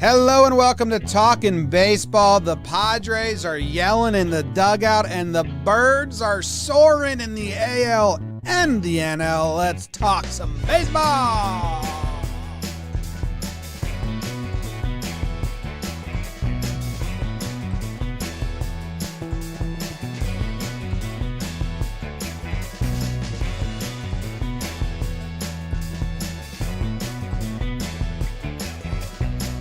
Hello and welcome to Talkin Baseball. The Padres are yelling in the dugout and the birds are soaring in the AL and the NL. Let's talk some baseball.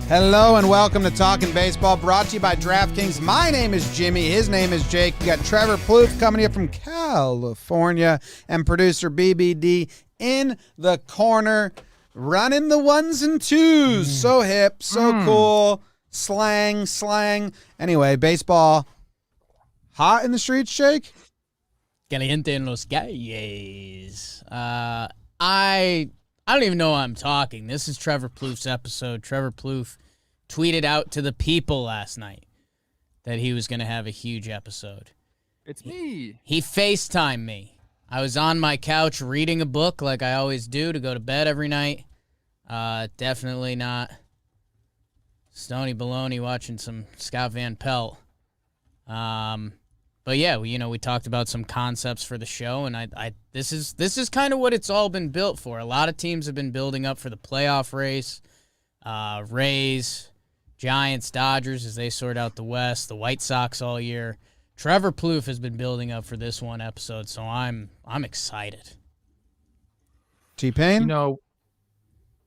Hello and welcome to Talkin Baseball, brought to you by DraftKings. My name is Jimmy. His name is Jake. We got Trevor Plouffe coming here from California and producer BBD in the corner, running the ones and twos. So hip, so cool. Slang. Anyway, baseball hot in the streets, Jake? Caliente en los calles. I don't even know why I'm talking. This is Trevor Plouffe's episode. Trevor Plouffe tweeted out to the people last night that he was going to have a huge episode. It's me. He FaceTimed me. I was on my couch reading a book like I always do to go to bed every night. Definitely not Stony Baloney watching some Scott Van Pelt. But yeah, we talked about some concepts for the show, and this is kind of what it's all been built for. A lot of teams have been building up for the playoff race. Rays, Giants, Dodgers as they sort out the West, the White Sox all year. Trevor Plouffe has been building up for this one episode, so I'm excited. T-Pain?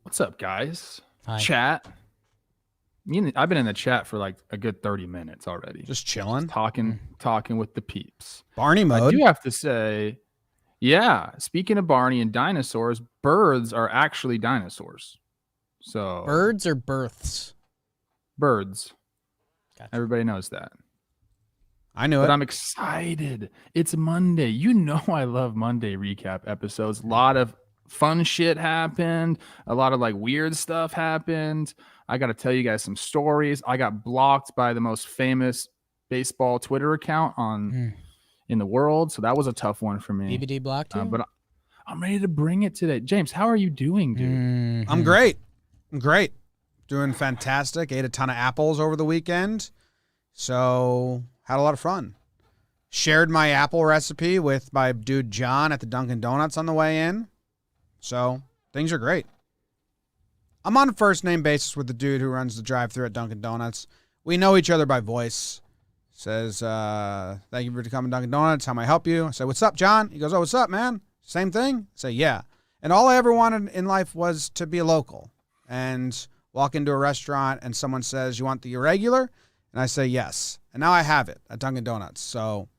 What's up, guys? Hi. Chat. I've been in the chat for like a good 30 minutes already. Just chilling. Talking with the peeps. Barney mode. I do have to say, yeah, speaking of Barney and dinosaurs, birds are actually dinosaurs. So Birds or births? Birds. Gotcha. Everybody knows that. I knew it. But I'm excited. It's Monday. You know I love Monday recap episodes. A lot of fun shit happened. A lot of like weird stuff happened. I got to tell you guys some stories. I got blocked by the most famous baseball Twitter account in the world. So that was a tough one for me. BBD blocked you? But I'm ready to bring it today. James, how are you doing, dude? Mm-hmm. I'm great. Doing fantastic. Ate a ton of apples over the weekend. So had a lot of fun. Shared my apple recipe with my dude John at the Dunkin' Donuts on the way in. So things are great. I'm on a first name basis with the dude who runs the drive-thru at Dunkin' Donuts. We know each other by voice. Says, thank you for coming to Dunkin' Donuts. How may I help you? I say, what's up, John? He goes, oh, what's up, man? Same thing? I say, yeah. And all I ever wanted in life was to be a local and walk into a restaurant and someone says, you want the irregular? And I say, yes. And now I have it at Dunkin' Donuts. So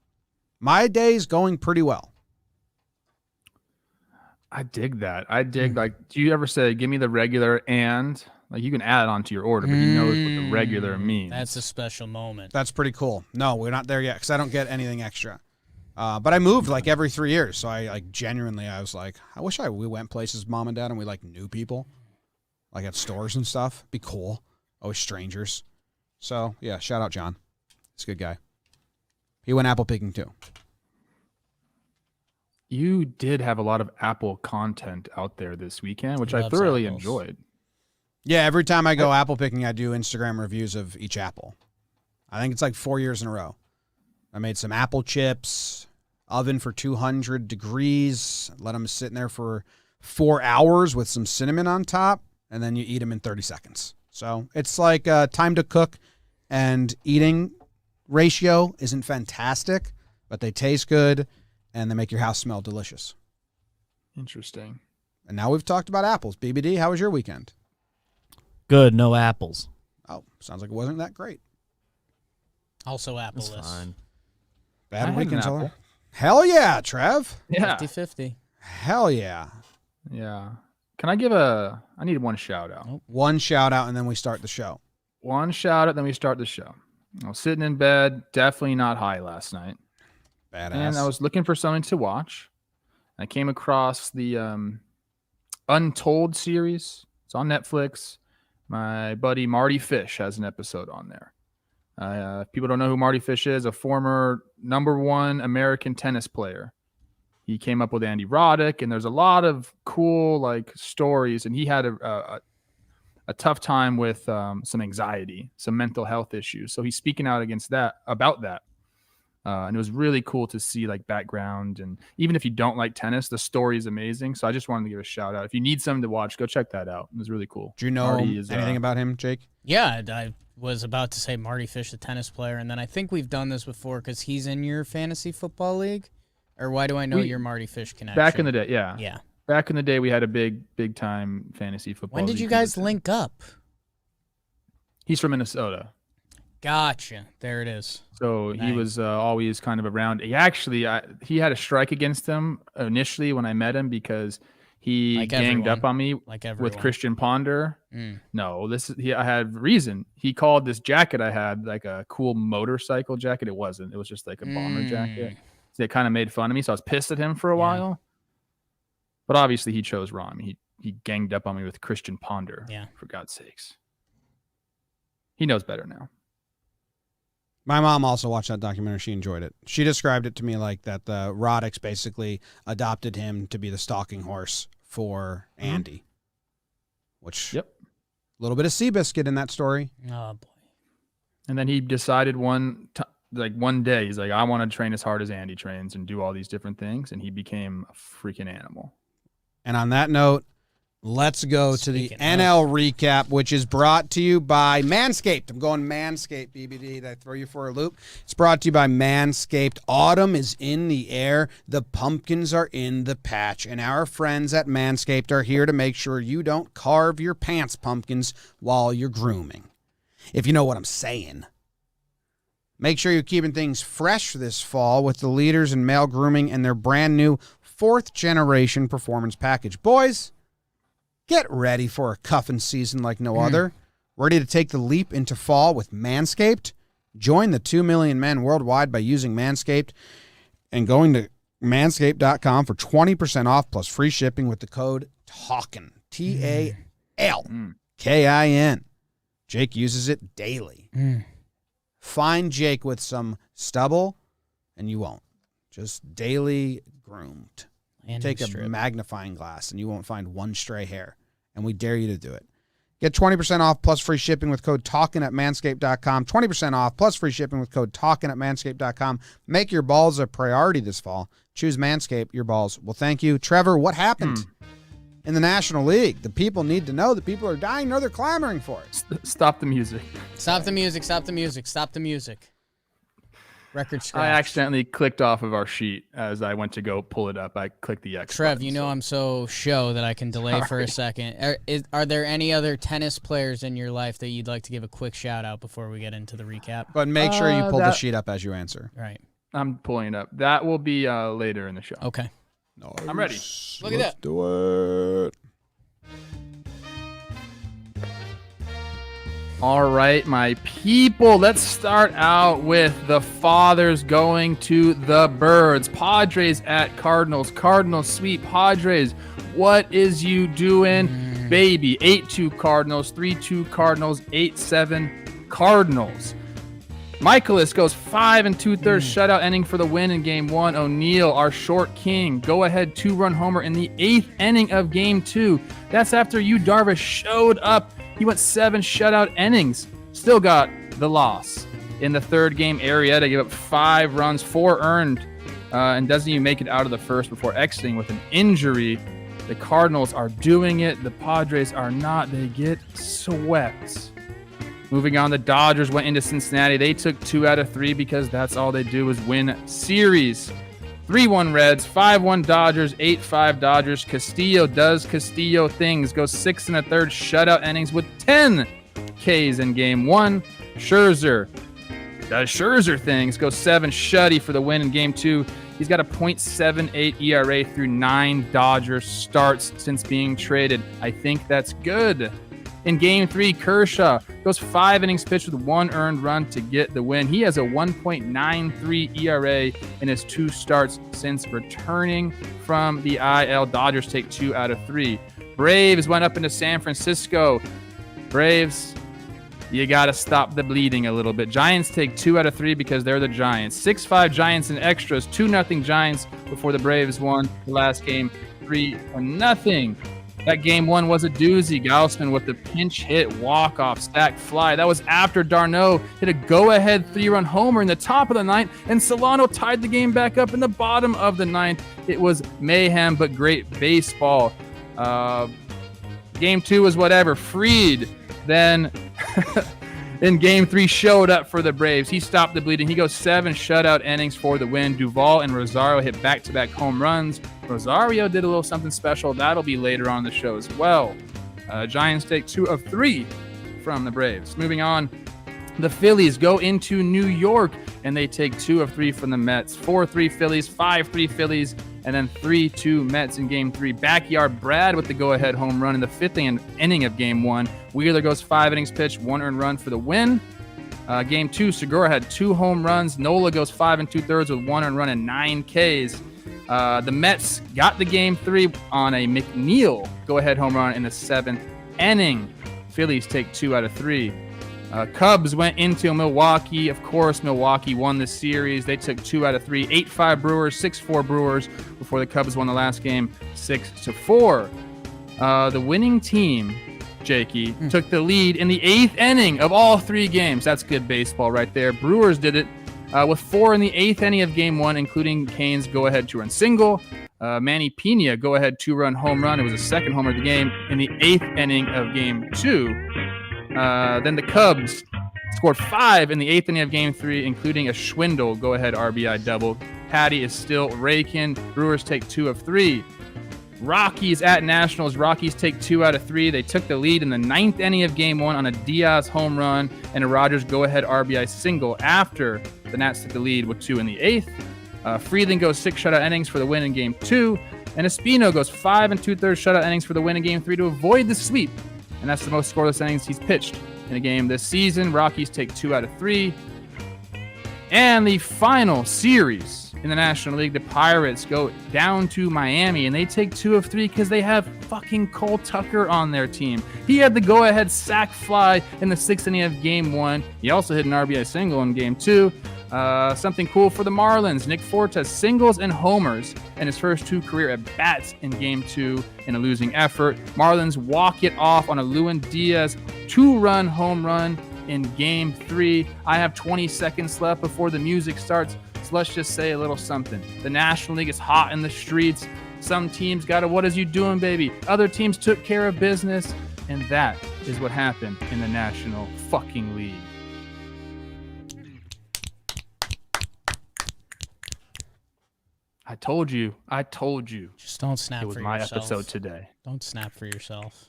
my day's going pretty well. I dig that. Like, do you ever say, give me the regular and like you can add it onto your order, but he knows what the regular means. That's a special moment. That's pretty cool. No, we're not there yet because I don't get anything extra. But I moved like every 3 years. So I was like, I wish we went places, mom and dad, and we like knew people like at stores and stuff. Be cool. Always strangers. So yeah, shout out John. He's a good guy. He went apple picking too. You did have a lot of Apple content out there this weekend, which I thoroughly enjoyed. Yeah, every time I go apple picking, I do Instagram reviews of each apple. I think it's like 4 years in a row. I made some apple chips, oven for 200 degrees, let them sit in there for 4 hours with some cinnamon on top, and then you eat them in 30 seconds. So it's like time to cook and eating ratio isn't fantastic, but they taste good. And they make your house smell delicious. Interesting. And now we've talked about apples. BBD, how was your weekend? Good, no apples. Oh, sounds like it wasn't that great. Also appleless. That's fine. Bad weekends. Hell yeah, Trev. Yeah. 50-50. Hell yeah. Yeah. Can I give I need one shout out. One shout out and then we start the show. One shout out, then we start the show. I was sitting in bed, definitely not high last night. Badass. And I was looking for something to watch. I came across the Untold series. It's on Netflix. My buddy Mardy Fish has an episode on there. If people don't know who Mardy Fish is, a former #1 American tennis player. He came up with Andy Roddick, and there's a lot of cool like stories. And he had a tough time with some anxiety, some mental health issues. So he's speaking out about that. And it was really cool to see like background. And even if you don't like tennis, the story is amazing. So I just wanted to give a shout out. If you need something to watch, go check that out. It was really cool. Do you know anything about him, Jake? Yeah, I was about to say Mardy Fish, the tennis player, and then I think we've done this before because he's in your fantasy football league. Or why do I know your Mardy Fish connection? Back in the day, yeah. Yeah. Back in the day, we had a big time fantasy football. When did you guys link up? He's from Minnesota. Gotcha. There it is. So he was always kind of around. He actually, he had a strike against him initially when I met him because he ganged up on me with Christian Ponder. No, I had reason. He called this jacket I had like a cool motorcycle jacket. It wasn't. It was just like a bomber jacket. So they kind of made fun of me. So I was pissed at him for a while. But obviously he chose wrong. He ganged up on me with Christian Ponder. Yeah. For God's sakes. He knows better now. My mom also watched that documentary. She enjoyed it. She described it to me like that the Roddick's basically adopted him to be the stalking horse for Andy. Which, a little bit of Seabiscuit in that story. Oh, boy. And then he decided one day, he's like, I want to train as hard as Andy trains and do all these different things. And he became a freaking animal. And on that note, let's go to the NL recap, which is brought to you by Manscaped. I'm going Manscaped, BBD. Did I throw you for a loop? It's brought to you by Manscaped. Autumn is in the air. The pumpkins are in the patch. And our friends at Manscaped are here to make sure you don't carve your pants pumpkins while you're grooming. If you know what I'm saying. Make sure you're keeping things fresh this fall with the leaders in male grooming and their brand new 4th generation performance package. Boys, get ready for a cuffing season like no other. Ready to take the leap into fall with Manscaped? Join the 2 million men worldwide by using Manscaped and going to manscaped.com for 20% off plus free shipping with the code TALKIN. TALKIN. Jake uses it daily. Find Jake with some stubble and you won't. Just daily groomed. And take a magnifying glass and you won't find one stray hair. And we dare you to do it. Get 20% off plus free shipping with code TALKIN at manscaped.com. 20% off plus free shipping with code TALKIN at manscaped.com. Make your balls a priority this fall. Choose Manscaped. Your balls will thank you. Trevor, what happened in the National League? The people need to know. The people are dying to know. They're clamoring for it. Stop the music. Stop the music. Stop the music. Stop the music. Record scratch. I accidentally clicked off of our sheet as I went to go pull it up. I clicked the X. Trev, button, I'm so show that I can delay for a second. Are there any other tennis players in your life that you'd like to give a quick shout out before we get into the recap? But make sure you pull the sheet up as you answer. Right. I'm pulling it up. That will be later in the show. Okay. Nice. I'm ready. Look at that. Let's do it. All right, my people, let's start out with the fathers going to the birds. Padres at Cardinals. Cardinals sweep Padres. What is you doing, baby? 8-2 Cardinals, 3-2 Cardinals, 8-7 Cardinals. Michaelis goes 5 2/3 shutout inning for the win in Game 1. O'Neill, our short king, go-ahead 2-run homer in the 8th inning of Game 2. That's after Yu Darvish showed up. He went 7 shutout innings. Still got the loss. In the 3rd game, Arrieta gave up 5 runs, 4 earned, and doesn't even make it out of the 1st before exiting with an injury. The Cardinals are doing it. The Padres are not. They get swept. Moving on, the Dodgers went into Cincinnati. They took 2 out of 3 because that's all they do is win series. 3-1 Reds, 5-1 Dodgers, 8-5 Dodgers. Castillo does Castillo things. Goes 6 1/3 shutout innings with 10 Ks in Game 1. Scherzer does Scherzer things. Goes 7 shutty for the win in Game 2. He's got a .78 ERA through 9 Dodgers starts since being traded. I think that's good. In Game 3, Kershaw goes 5 innings pitched with 1 earned run to get the win. He has a 1.93 ERA in his 2 starts since returning from the IL. Dodgers take 2 out of 3. Braves went up into San Francisco. Braves, you got to stop the bleeding a little bit. Giants take 2 out of 3 because they're the Giants. 6-5 Giants in extras. 2-0 Giants before the Braves won the last game 3-0. That game one was a doozy. Gausman with the pinch hit, walk-off, stack fly. That was after d'Arnaud hit a go-ahead 3-run homer in the top of the ninth, and Solano tied the game back up in the bottom of the ninth. It was mayhem, but great baseball. Game two was whatever. Fried then in game three showed up for the Braves. He stopped the bleeding. He goes 7 shutout innings for the win. Duvall and Rosario hit back-to-back home runs. Rosario did a little something special. That'll be later on in the show as well. Giants take 2 of 3 from the Braves. Moving on, the Phillies go into New York, and they take 2 of 3 from the Mets. 4-3 Phillies, 5-3 Phillies, and then 3-2 Mets in game 3. Backyard Brad with the go-ahead home run in the 5th inning of game 1. Wheeler goes 5 innings pitched, 1 earned run for the win. Game 2, Segura had 2 home runs. Nola goes 5 2/3 with 1 earned run and 9 Ks. The Mets got the game 3 on a McNeil go-ahead home run in the 7th inning. Phillies take 2 out of 3. Cubs went into Milwaukee. Of course, Milwaukee won the series. They took 2 out of 3. 8-5 Brewers, 6-4 Brewers before the Cubs won the last game 6-4. The winning team, Jakey, took the lead in the 8th inning of all 3 games. That's good baseball right there. Brewers did it with 4 in the 8th inning of game 1, including Kane's go-ahead 2-run single. Manny Pena go-ahead 2-run home run. It was the second homer of the game in the 8th inning of game 2. Then the Cubs scored 5 in the 8th inning of game 3, including a Schwindel go-ahead RBI double. Patty is still raking. Brewers take 2 of 3. Rockies at Nationals. Rockies take 2 out of 3. They took the lead in the 9th inning of game 1 on a Diaz home run and a Rogers go-ahead RBI single after the Nats took the lead with 2 in the 8th. Freeland goes 6 shutout innings for the win in game 2. And Espino goes 5 2/3 shutout innings for the win in game 3 to avoid the sweep. And that's the most scoreless innings he's pitched in a game this season. Rockies take 2 out of 3. And the final series in the National League, the Pirates go down to Miami, and they take 2 of 3 because they have fucking Cole Tucker on their team. He had the go-ahead sac fly in the 6th inning of game 1. He also hit an RBI single in game 2. Something cool for the Marlins. Nick Fortes singles and homers in his first 2 career at-bats in game 2 in a losing effort. Marlins walk it off on a Lewin Diaz 2-run home run in game 3. I have 20 seconds left before the music starts, so let's just say a little something. The National League is hot in the streets. Some teams got a "what is you doing, baby?" Other teams took care of business, and that is what happened in the National fucking League. I told you. Just don't snap It was for my yourself. episode today. Don't snap for yourself.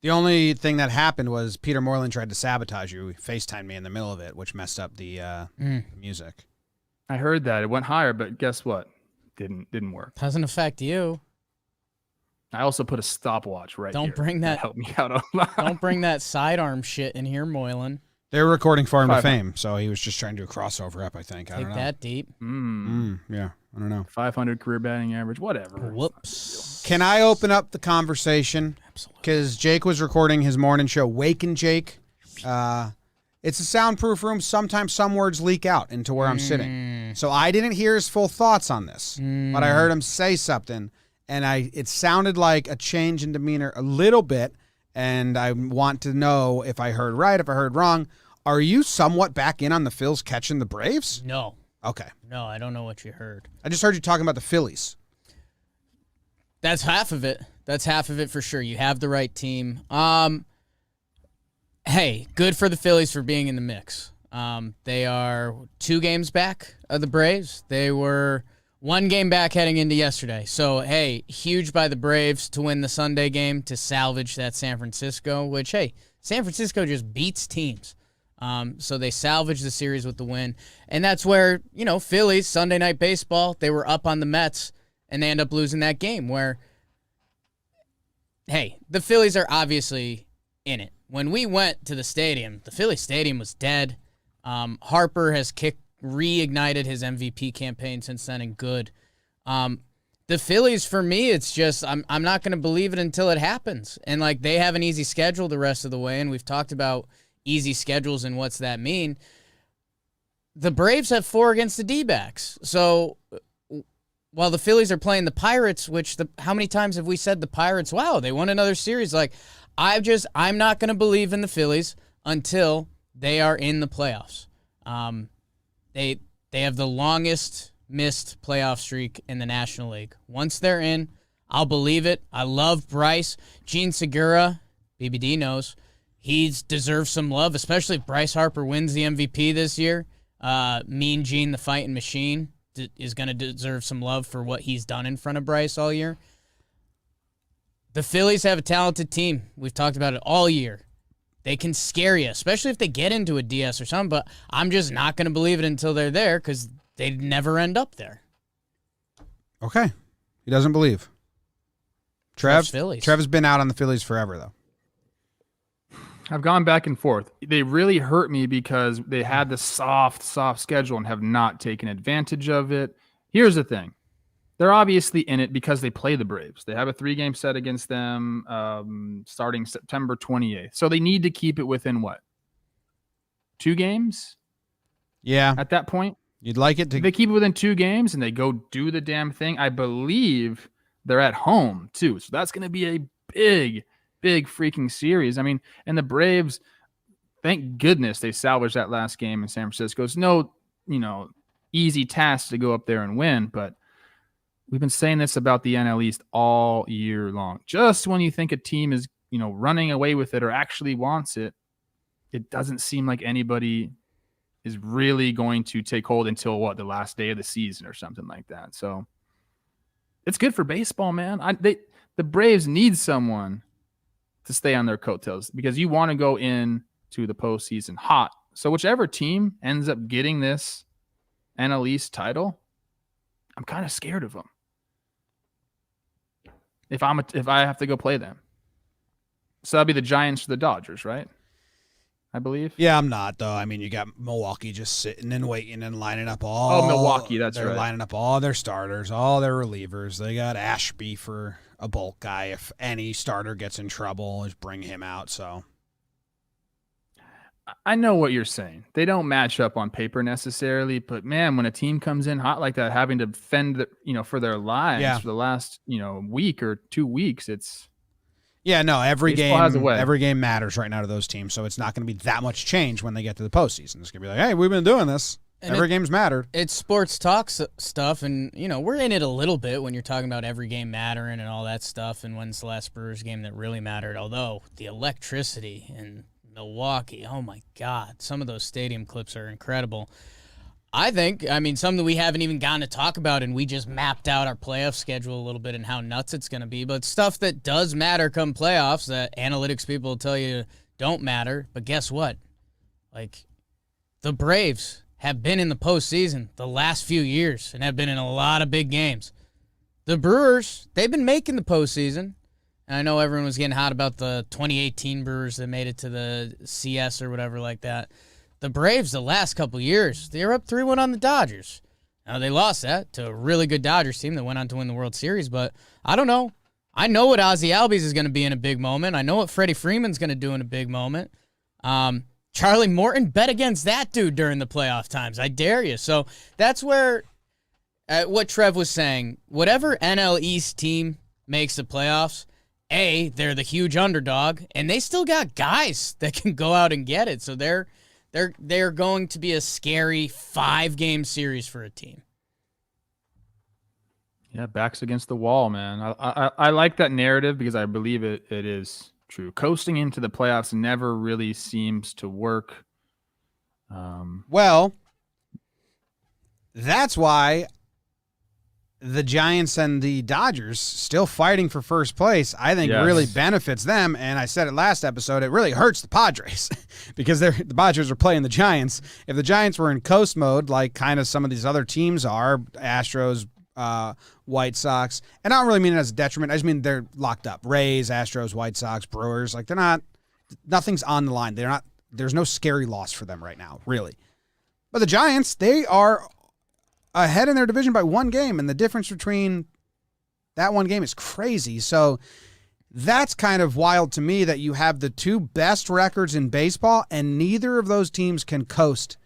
The only thing that happened was Peter Moreland tried to sabotage you. He FaceTimed me in the middle of it, which messed up the music. I heard that. It went higher, but guess what? Didn't work. Doesn't affect you. I also put a stopwatch right here. Don't bring that. Help me out a lot. Don't bring that sidearm shit in here, Moylan. They were recording for him to 500. fame, so he was just trying to do a crossover up, I think. I Take don't know. that deep. Yeah, I don't know. 500 career batting average, whatever. Whoops. Can I open up the conversation? Absolutely. Because Jake was recording his morning show, Waking Jake. It's a soundproof room. Sometimes some words leak out into where I'm sitting. So I didn't hear his full thoughts on this, but I heard him say something, and it sounded like a change in demeanor a little bit, and I want to know if I heard right, if I heard wrong. Are you somewhat back in on the Phils catching the Braves? No. Okay. No, I don't know what you heard. I just heard you talking about the Phillies. That's half of it. That's half of it for sure. You have the right team. Hey, good for the Phillies for being in the mix. They are 2 games back of the Braves. They were 1 game back heading into yesterday. So, hey, huge by the Braves to win the Sunday game to salvage that San Francisco, which, hey, San Francisco just beats teams. So they salvaged the series with the win. And that's where, Phillies, Sunday Night Baseball, they were up on the Mets, and they end up losing that game where, hey, the Phillies are obviously in it. When we went to the stadium, the Philly stadium was dead. Harper has reignited his MVP campaign since then, and good. The Phillies, for me, it's just I'm not going to believe it until it happens. And, they have an easy schedule the rest of the way, and we've talked about easy schedules and what's that mean. The Braves have 4 against the D-backs. So while the Phillies are playing the Pirates, how many times have we said the Pirates, wow, they won another series? Like, I'm not going to believe in the Phillies until they are in the playoffs. They have the longest missed playoff streak in the National League. Once they're in, I'll believe it. I love Bryce. Gene Segura, BBD knows, he deserves some love, especially if Bryce Harper wins the MVP this year. Mean Gene, the fighting machine, is going to deserve some love for what he's done in front of Bryce all year. The Phillies have a talented team. We've talked about it all year. They can scare you, especially if they get into a DS or something, but I'm just not going to believe it until they're there because they'd never end up there. Okay. He doesn't believe. Trev has been out on the Phillies forever, though. I've gone back and forth. They really hurt me because they had the soft schedule and have not taken advantage of it. Here's the thing. They're obviously in it because they play the Braves. They have a 3-game set against them starting September 28th. So they need to keep it within what? 2 games? Yeah. At that point? You'd like it to... If they keep it within 2 games and they go do the damn thing, I believe they're at home too. So that's going to be a big freaking series. I mean, and the Braves, thank goodness they salvaged that last game in San Francisco. It's no, easy task to go up there and win, but we've been saying this about the NL East all year long. Just when you think a team is, running away with it or actually wants it, it doesn't seem like anybody is really going to take hold until the last day of the season or something like that. So it's good for baseball, man. The Braves need someone to stay on their coattails because you want to go in to the postseason hot. So whichever team ends up getting this NL East title, I'm kind of scared of them. If I have to go play them. So that'll be the Giants or the Dodgers, right? I believe. Yeah, I'm not, though. I mean, you got Milwaukee just sitting and waiting and lining up Milwaukee, that's right. They're lining up all their starters, all their relievers. They got Ashby for a bulk guy. If any starter gets in trouble, just bring him out. So I know what you're saying. They don't match up on paper necessarily, but man, when a team comes in hot like that, having to fend, for their lives for the last, week or 2 weeks, it's... Yeah, no, every game matters right now to those teams, so it's not going to be that much change when they get to the postseason. It's going to be like, hey, we've been doing this. And every game's mattered. It's sports talk stuff, and, we're in it a little bit when you're talking about every game mattering and all that stuff, and when's the last Brewers game that really mattered, although the electricity in Milwaukee, oh, my God, some of those stadium clips are incredible. I think, something we haven't even gotten to talk about, and we just mapped out our playoff schedule a little bit and how nuts it's going to be, but stuff that does matter come playoffs that analytics people will tell you don't matter. But guess what? Like, the Braves have been in the postseason the last few years and have been in a lot of big games. The Brewers, they've been making the postseason. And I know everyone was getting hot about the 2018 Brewers that made it to the CS or whatever like that. The Braves, the last couple of years, they were up 3-1 on the Dodgers. Now, they lost that to a really good Dodgers team that went on to win the World Series, but I don't know. I know what Ozzy Albies is going to be in a big moment. I know what Freddie Freeman's going to do in a big moment. Charlie Morton, bet against that dude during the playoff times. I dare you. So that's where what Trev was saying. Whatever NL East team makes the playoffs, they're the huge underdog, and they still got guys that can go out and get it. So they're going to be a scary 5-game series for a team. Yeah, backs against the wall, man. I like that narrative because I believe it is true. Coasting into the playoffs never really seems to work. Well, that's why the Giants and the Dodgers still fighting for first place, I think really benefits them. And I said it last episode, it really hurts the Padres because the Padres are playing the Giants. If the Giants were in coast mode, like kind of some of these other teams are, Astros, White Sox, and I don't really mean it as a detriment. I just mean they're locked up. Rays, Astros, White Sox, Brewers, like nothing's on the line. There's no scary loss for them right now, really. But the Giants, they are ahead in their division by 1 game, and the difference between that 1 game is crazy. So that's kind of wild to me that you have the 2 best records in baseball, and neither of those teams can coast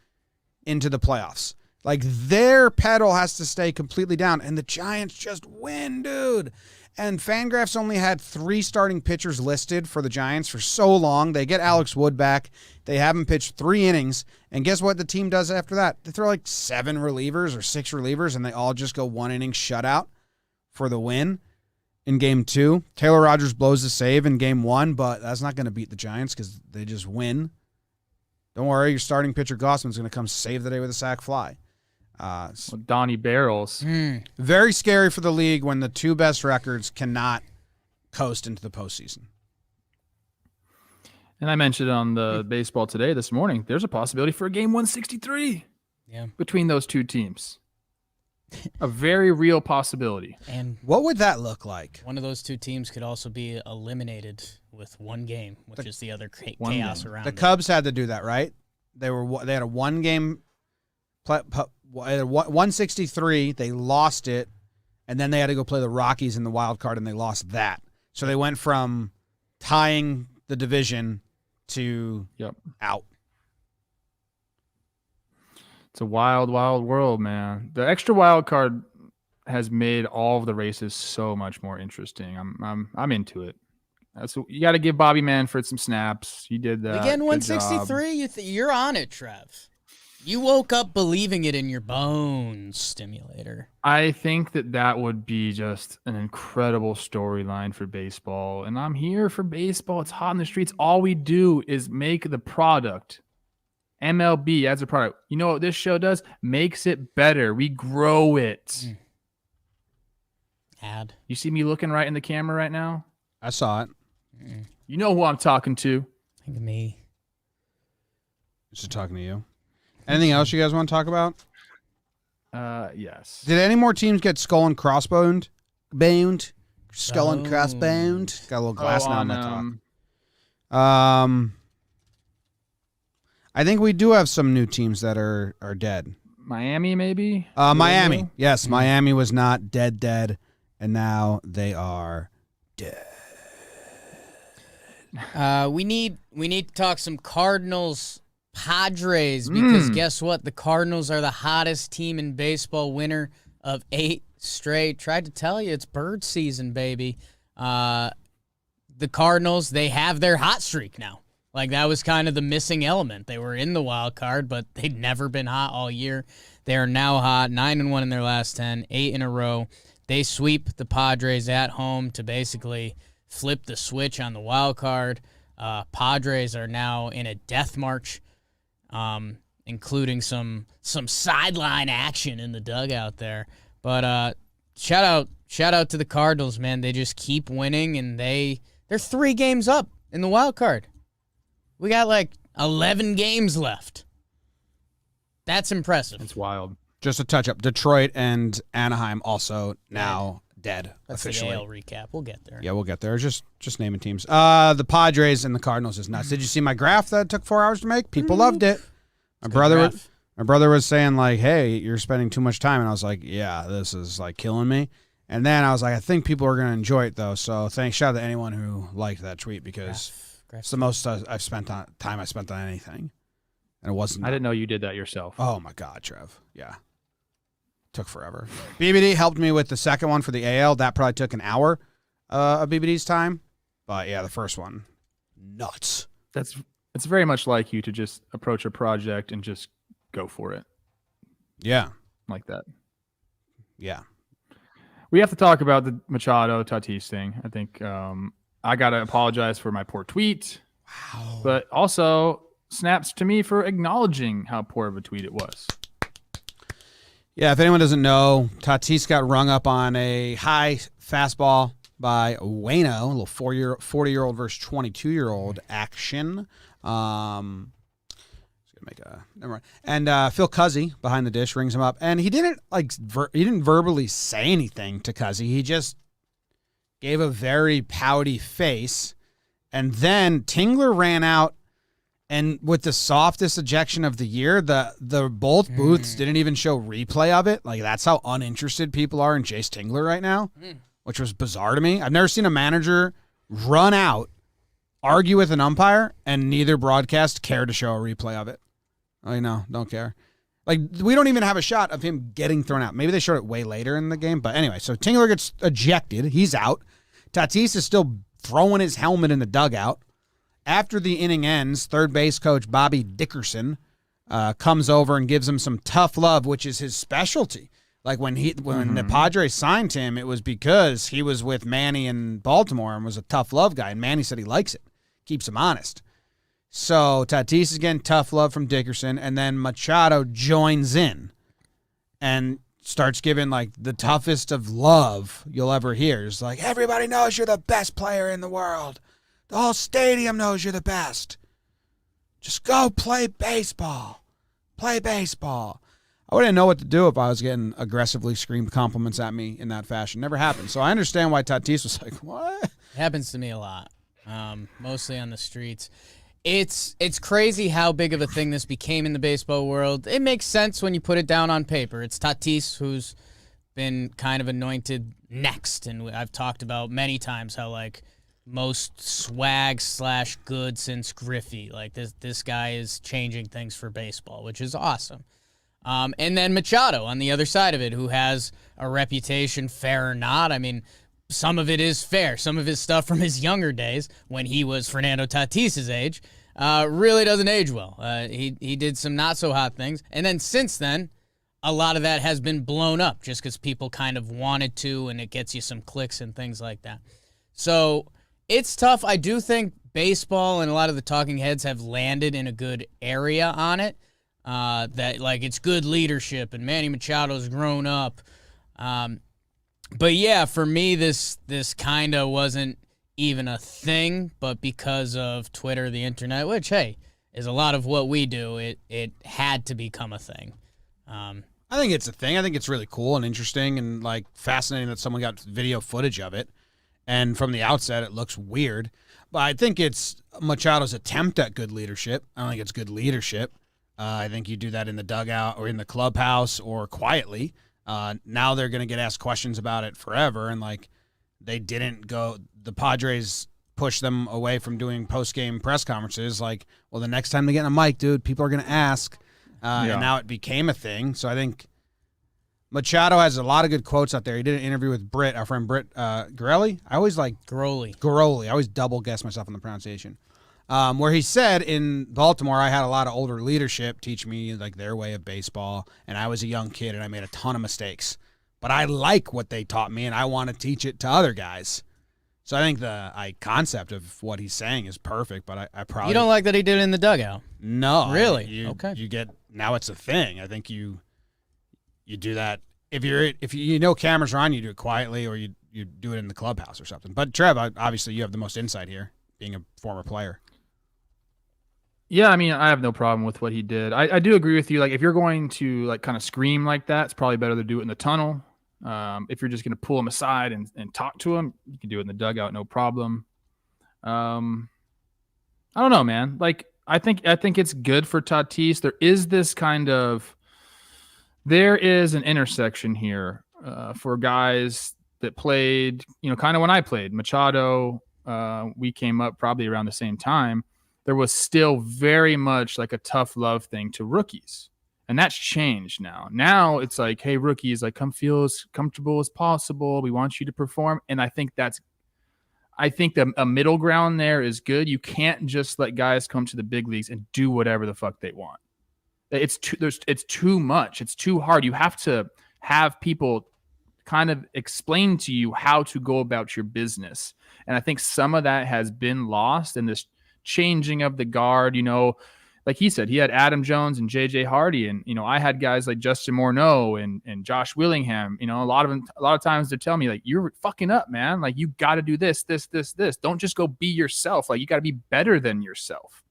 into the playoffs. Like, their pedal has to stay completely down, and the Giants just win, dude. And Fangraphs only had 3 starting pitchers listed for the Giants for so long. They get Alex Wood back. They have him pitch 3 innings. And guess what the team does after that? They throw like 7 relievers or 6 relievers, and they all just go 1 inning shutout for the win in Game 2. Taylor Rogers blows the save in Game 1, but that's not going to beat the Giants because they just win. Don't worry, your starting pitcher Gossman's going to come save the day with a sac fly. Donnie Barrels. Very scary for the league when the 2 best records cannot coast into the postseason. And I mentioned on the Baseball Today this morning, there's a possibility for a Game 163 between those 2 teams. A very real possibility. And what would that look like? One of those 2 teams could also be eliminated with 1 game, which is the other chaos around. The Cubs had to do that, right? They had a 1-game 163. They lost it, and then they had to go play the Rockies in the wild card, and they lost that. So they went from tying the division to out. It's a wild, wild world, man. The extra wild card has made all of the races so much more interesting. I'm into it. You got to give Bobby Manfred some snaps. He did that. Again, 163. You're on it, Trev. You woke up believing it in your bones, Stimulator. I think that would be just an incredible storyline for baseball. And I'm here for baseball. It's hot in the streets. All we do is make the product. MLB as a product. You know what this show does? Makes it better. We grow it. Ad. You see me looking right in the camera right now? I saw it. You know who I'm talking to. Think of me. Just talking to you. Anything else you guys want to talk about? Yes. Did any more teams get skull and crossboned? Skull and crossboned? Got a little glass now in my talk. I think we do have some new teams that are dead. Miami, maybe? Miami. Yes, Miami was not dead, and now they are dead. We need to talk some Cardinals Padres because guess what? The Cardinals are the hottest team in baseball, winner of 8 straight. Tried to tell you, it's bird season, baby. The Cardinals, they have their hot streak now. Like, that was kind of the missing element. They were in the wild card, but they'd never been hot all year. They are now hot, 9-1 in their last 10, 8 in a row. They sweep the Padres at home to basically flip the switch on the wild card. Padres are now in a death march, including some sideline action in the dugout there. But shout out to the Cardinals, man. They just keep winning, and they're 3 games up in the wild card. We got like 11 games left. That's impressive. It's wild. Just a touch up. Detroit and Anaheim also now dead officially. That's the AL recap. We'll get there. Yeah, we'll get there. Just naming teams. The Padres and the Cardinals is nuts. Did you see my graph that took 4 hours to make? People loved it. My brother was saying like, "Hey, you're spending too much time," and I was like, "Yeah, this is like killing me." And then I was like, "I think people are gonna enjoy it though." So shout out to anyone who liked that tweet because it's the most I've spent on time I spent on anything, and it wasn't. I didn't know you did that yourself. Oh my God, Trev. Yeah. Took forever. BBD helped me with the second one for the AL. That probably took an hour of BBD's time. But yeah, the first one, nuts. It's very much like you to just approach a project and just go for it. Yeah. Like that. Yeah. We have to talk about the Machado-Tatis thing. I think I got to apologize for my poor tweet. Wow. But also snaps to me for acknowledging how poor of a tweet it was. Yeah, if anyone doesn't know, Tatis got rung up on a high fastball by Wayno, a little 40-year-old versus 22-year-old action. Never mind. And Phil Cuzzy behind the dish rings him up, and he didn't verbally say anything to Cuzzy. He just gave a very pouty face, and then Tingler ran out. And with the softest ejection of the year, the both booths didn't even show replay of it. Like, that's how uninterested people are in Jace Tingler right now, which was bizarre to me. I've never seen a manager run out, argue with an umpire, and neither broadcast care to show a replay of it. I know, don't care. Like, we don't even have a shot of him getting thrown out. Maybe they showed it way later in the game. But anyway, so Tingler gets ejected. He's out. Tatis is still throwing his helmet in the dugout. After the inning ends, third base coach Bobby Dickerson comes over and gives him some tough love, which is his specialty. Like when the Padres signed him, it was because he was with Manny in Baltimore and was a tough love guy. And Manny said he likes it, keeps him honest. So Tatis is getting tough love from Dickerson, and then Machado joins in and starts giving like the toughest of love you'll ever hear. It's like, everybody knows you're the best player in the world. The whole stadium knows you're the best. Just go play baseball. Play baseball. I wouldn't know what to do if I was getting aggressively screamed compliments at me in that fashion. Never happened. So I understand why Tatis was like, what? It happens to me a lot, mostly on the streets. It's crazy how big of a thing this became in the baseball world. It makes sense when you put it down on paper. It's Tatis who's been kind of anointed next, and I've talked about many times how like most swag / good since Griffey. Like this guy is changing things for baseball, which is awesome. And then Machado on the other side of it, who has a reputation, fair or not. I mean, some of it is fair. Some of his stuff from his younger days, when he was Fernando Tatis's age, really doesn't age well. He did some not so hot things, and then since then, a lot of that has been blown up just because people kind of wanted to, and it gets you some clicks and things like that. So it's tough. I do think baseball and a lot of the talking heads have landed in a good area on it. That like it's good leadership, and Manny Machado's grown up. But yeah, for me, this kind of wasn't even a thing, but because of Twitter, the internet, which, hey, is a lot of what we do, it had to become a thing. I think it's a thing. I think it's really cool and interesting and, like, fascinating that someone got video footage of it. And from the outset, it looks weird. But I think it's Machado's attempt at good leadership. I don't think it's good leadership. I think you do that in the dugout or in the clubhouse or quietly. Now they're going to get asked questions about it forever, and like they didn't go. The Padres pushed them away from doing post-game press conferences. Like, well, the next time they get in a mic, dude, people are going to ask, and now it became a thing. So I think Machado has a lot of good quotes out there. He did an interview with Britt, our friend Britt Garelli. I always like Garoli. I always double guess myself on the pronunciation. Where he said in Baltimore, I had a lot of older leadership teach me like their way of baseball, and I was a young kid and I made a ton of mistakes. But I like what they taught me, and I want to teach it to other guys. So I think the concept of what he's saying is perfect. But I probably you don't like that he did it in the dugout. No, really? Okay. You get now it's a thing. I think you do that if you know cameras are on, you do it quietly, or you do it in the clubhouse or something. But Trev, obviously you have the most insight here, being a former player. Yeah, I mean, I have no problem with what he did. I do agree with you. Like, if you're going to like kind of scream like that, it's probably better to do it in the tunnel. If you're just going to pull him aside and talk to him, you can do it in the dugout, no problem. I don't know, man. Like, I think it's good for Tatis. There is an intersection here for guys that played, kind of when I played. Machado, we came up probably around the same time. There was still very much like a tough love thing to rookies. And that's changed now. Now it's like, hey, rookies, like, come feel as comfortable as possible. We want you to perform. And I think a middle ground there is good. You can't just let guys come to the big leagues and do whatever the fuck they want. It's too much. It's too hard. You have to have people kind of explain to you how to go about your business. And I think some of that has been lost in this changing of the guard. Like he said, he had Adam Jones and JJ Hardy, and I had guys like Justin Morneau and Josh Willingham. A lot of times they tell me, like, you're fucking up, man. Like, you got to do this. Don't just go be yourself. Like, you got to be better than yourself.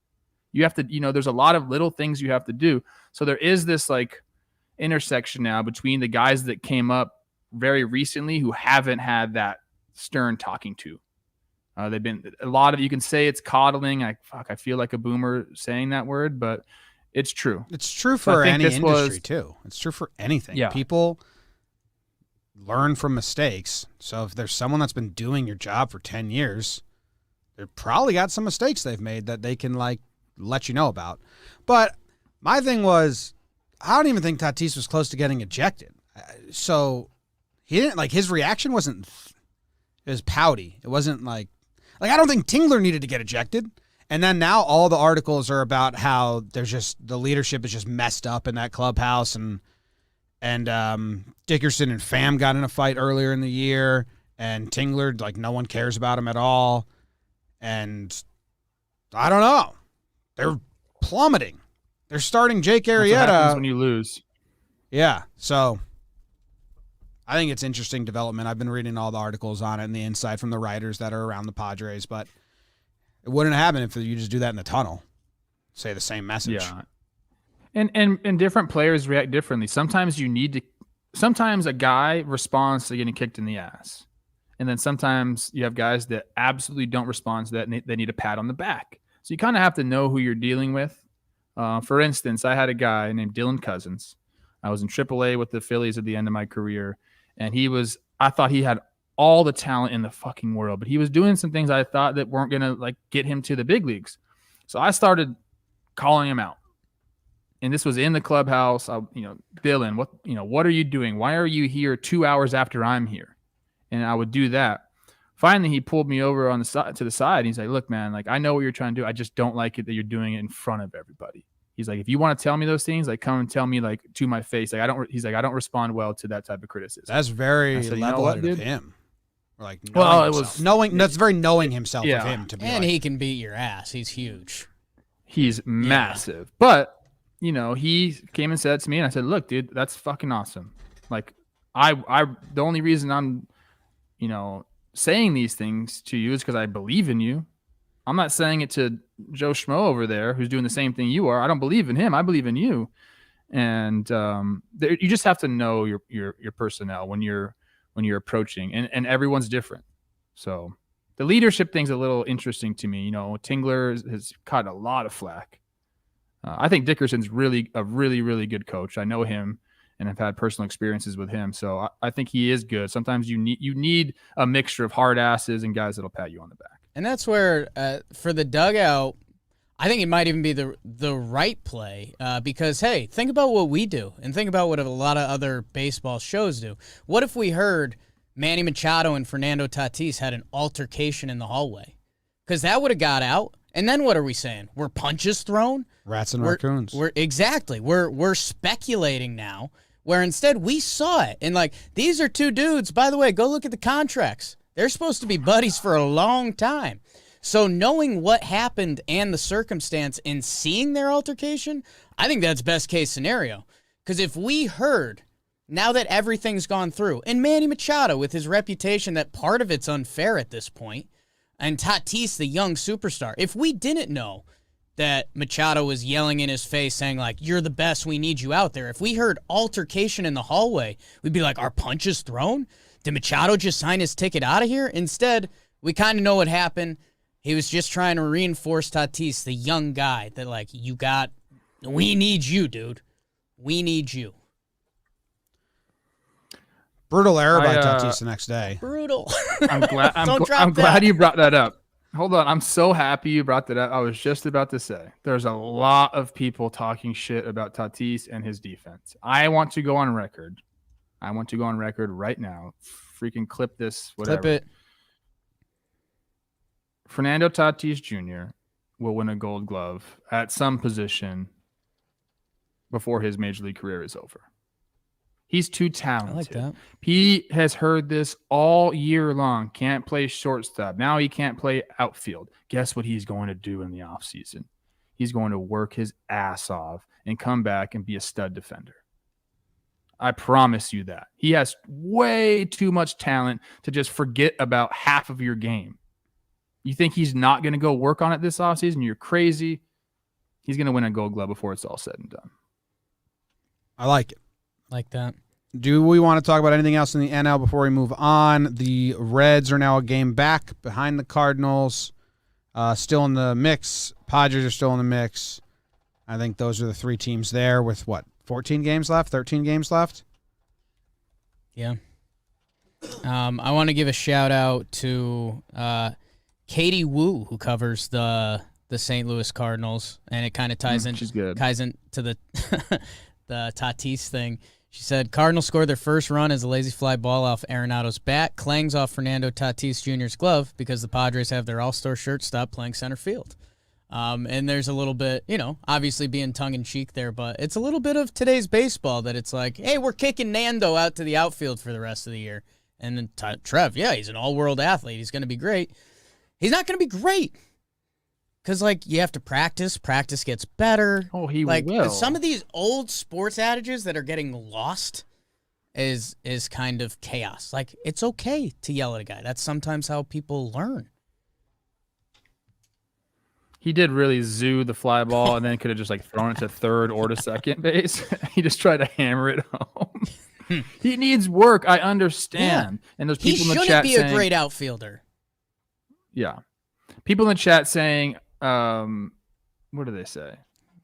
You have to, there's a lot of little things you have to do. So there is this like intersection now between the guys that came up very recently who haven't had that stern talking to. They've been a lot of, you can say it's coddling. I feel like a boomer saying that word, but it's true. It's true for any industry too. It's true for anything. Yeah. People learn from mistakes. So if there's someone that's been doing your job for 10 years, they've probably got some mistakes they've made that they can like let you know about. But my thing was, I don't even think Tatis was close to getting ejected. So he didn't like his reaction wasn't. It was pouty. It wasn't like I don't think Tingler needed to get ejected. And then now all the articles are about how there's just the leadership is just messed up in that clubhouse, and Dickerson and Pham got in a fight earlier in the year, and Tingler, like, no one cares about him at all. And I don't know. They're plummeting. They're starting Jake Arrieta. That's what happens when you lose. Yeah, so I think it's interesting development. I've been reading all the articles on it and the insight from the writers that are around the Padres, but it wouldn't happen if you just do that in the tunnel. Say the same message. Yeah. And different players react differently. Sometimes sometimes a guy responds to getting kicked in the ass. And then sometimes you have guys that absolutely don't respond to that, and they need a pat on the back. So you kind of have to know who you're dealing with. For instance, I had a guy named Dylan Cousins. I was in AAA with the Phillies at the end of my career, and I thought he had all the talent in the fucking world, but he was doing some things I thought that weren't going to like get him to the big leagues. So I started calling him out. And this was in the clubhouse. Dylan, what are you doing? Why are you here 2 hours after I'm here? And I would do that. Finally, he pulled me over on the side to the side. And he's like, look, man, like, I know what you're trying to do. I just don't like it that you're doing it in front of everybody. He's like, if you want to tell me those things, like, come and tell me, like, to my face. Like, I don't respond well to that type of criticism. That's very level-headed of him. Like, that's very knowing himself of him to be. And he can beat your ass. He's huge. He's massive. But he came and said to me, and I said, look, dude, that's fucking awesome. Like, the only reason I'm, saying these things to you is because I believe in you. I'm not saying it to Joe Schmo over there who's doing the same thing you are. I don't believe in him. I believe in you. And you just have to know your personnel when you're approaching, and everyone's different. So the leadership thing's a little interesting to me. Tingler has caught a lot of flack. I think Dickerson's really good coach. I know him and I've had personal experiences with him. So I think he is good. Sometimes you need a mixture of hard asses and guys that'll pat you on the back. And that's where, for the dugout, I think it might even be the right play because, hey, think about what we do and think about what a lot of other baseball shows do. What if we heard Manny Machado and Fernando Tatis had an altercation in the hallway? Because that would have got out. And then what are we saying? Were punches thrown? Rats and raccoons. We're speculating now, where instead we saw it. And, like, these are two dudes. By the way, go look at the contracts. They're supposed to be buddies for a long time. So knowing what happened and the circumstance and seeing their altercation, I think that's best case scenario. Because if we heard, now that everything's gone through, and Manny Machado with his reputation that part of it's unfair at this point, and Tatis, the young superstar, if we didn't know that Machado was yelling in his face saying, like, you're the best, we need you out there, if we heard altercation in the hallway, we'd be like, are punches thrown? Did Machado just sign his ticket out of here? Instead, we kind of know what happened. He was just trying to reinforce Tatis, the young guy, that, like, we need you, dude. We need you. Brutal error by Tatis the next day. Brutal. I'm glad you brought that up. Hold on. I'm so happy you brought that up. I was just about to say, there's a lot of people talking shit about Tatis and his defense. I want to go on record right now. Freaking clip this, whatever. Clip it. Fernando Tatis Jr. will win a Gold Glove at some position before his major league career is over. He's too talented. I like that. He has heard this all year long. Can't play shortstop. Now he can't play outfield. Guess what he's going to do in the offseason? He's going to work his ass off and come back and be a stud defender. I promise you that. He has way too much talent to just forget about half of your game. You think he's not going to go work on it this offseason? You're crazy. He's going to win a Gold Glove before it's all said and done. I like it. Like that. Do we want to talk about anything else in the NL before we move on? The Reds are now a game back behind the Cardinals. Still in the mix. Padres are still in the mix. I think those are the three teams there with, 14 games left? 13 games left? Yeah. I want to give a shout-out to Katie Wu, who covers the St. Louis Cardinals, and it kind of ties into the the Tatis thing. She said, Cardinals scored their first run as a lazy fly ball off Arenado's bat, clangs off Fernando Tatis Jr.'s glove because the Padres have their all-star shirt stopped playing center field. And there's a little bit, obviously being tongue-in-cheek there, but it's a little bit of today's baseball that it's like, hey, we're kicking Nando out to the outfield for the rest of the year. And then Trev, yeah, he's an all-world athlete. He's going to be great. He's not going to be great. Because, you have to practice. Practice gets better. Oh, he will. Some of these old sports adages that are getting lost is kind of chaos. It's okay to yell at a guy. That's sometimes how people learn. He did really zoo the fly ball and then could have just, thrown it to third or to second base. He just tried to hammer it home. He needs work. I understand. Yeah. And there's people in the chat saying... He shouldn't be a great outfielder. Yeah. People in the chat saying... what do they say?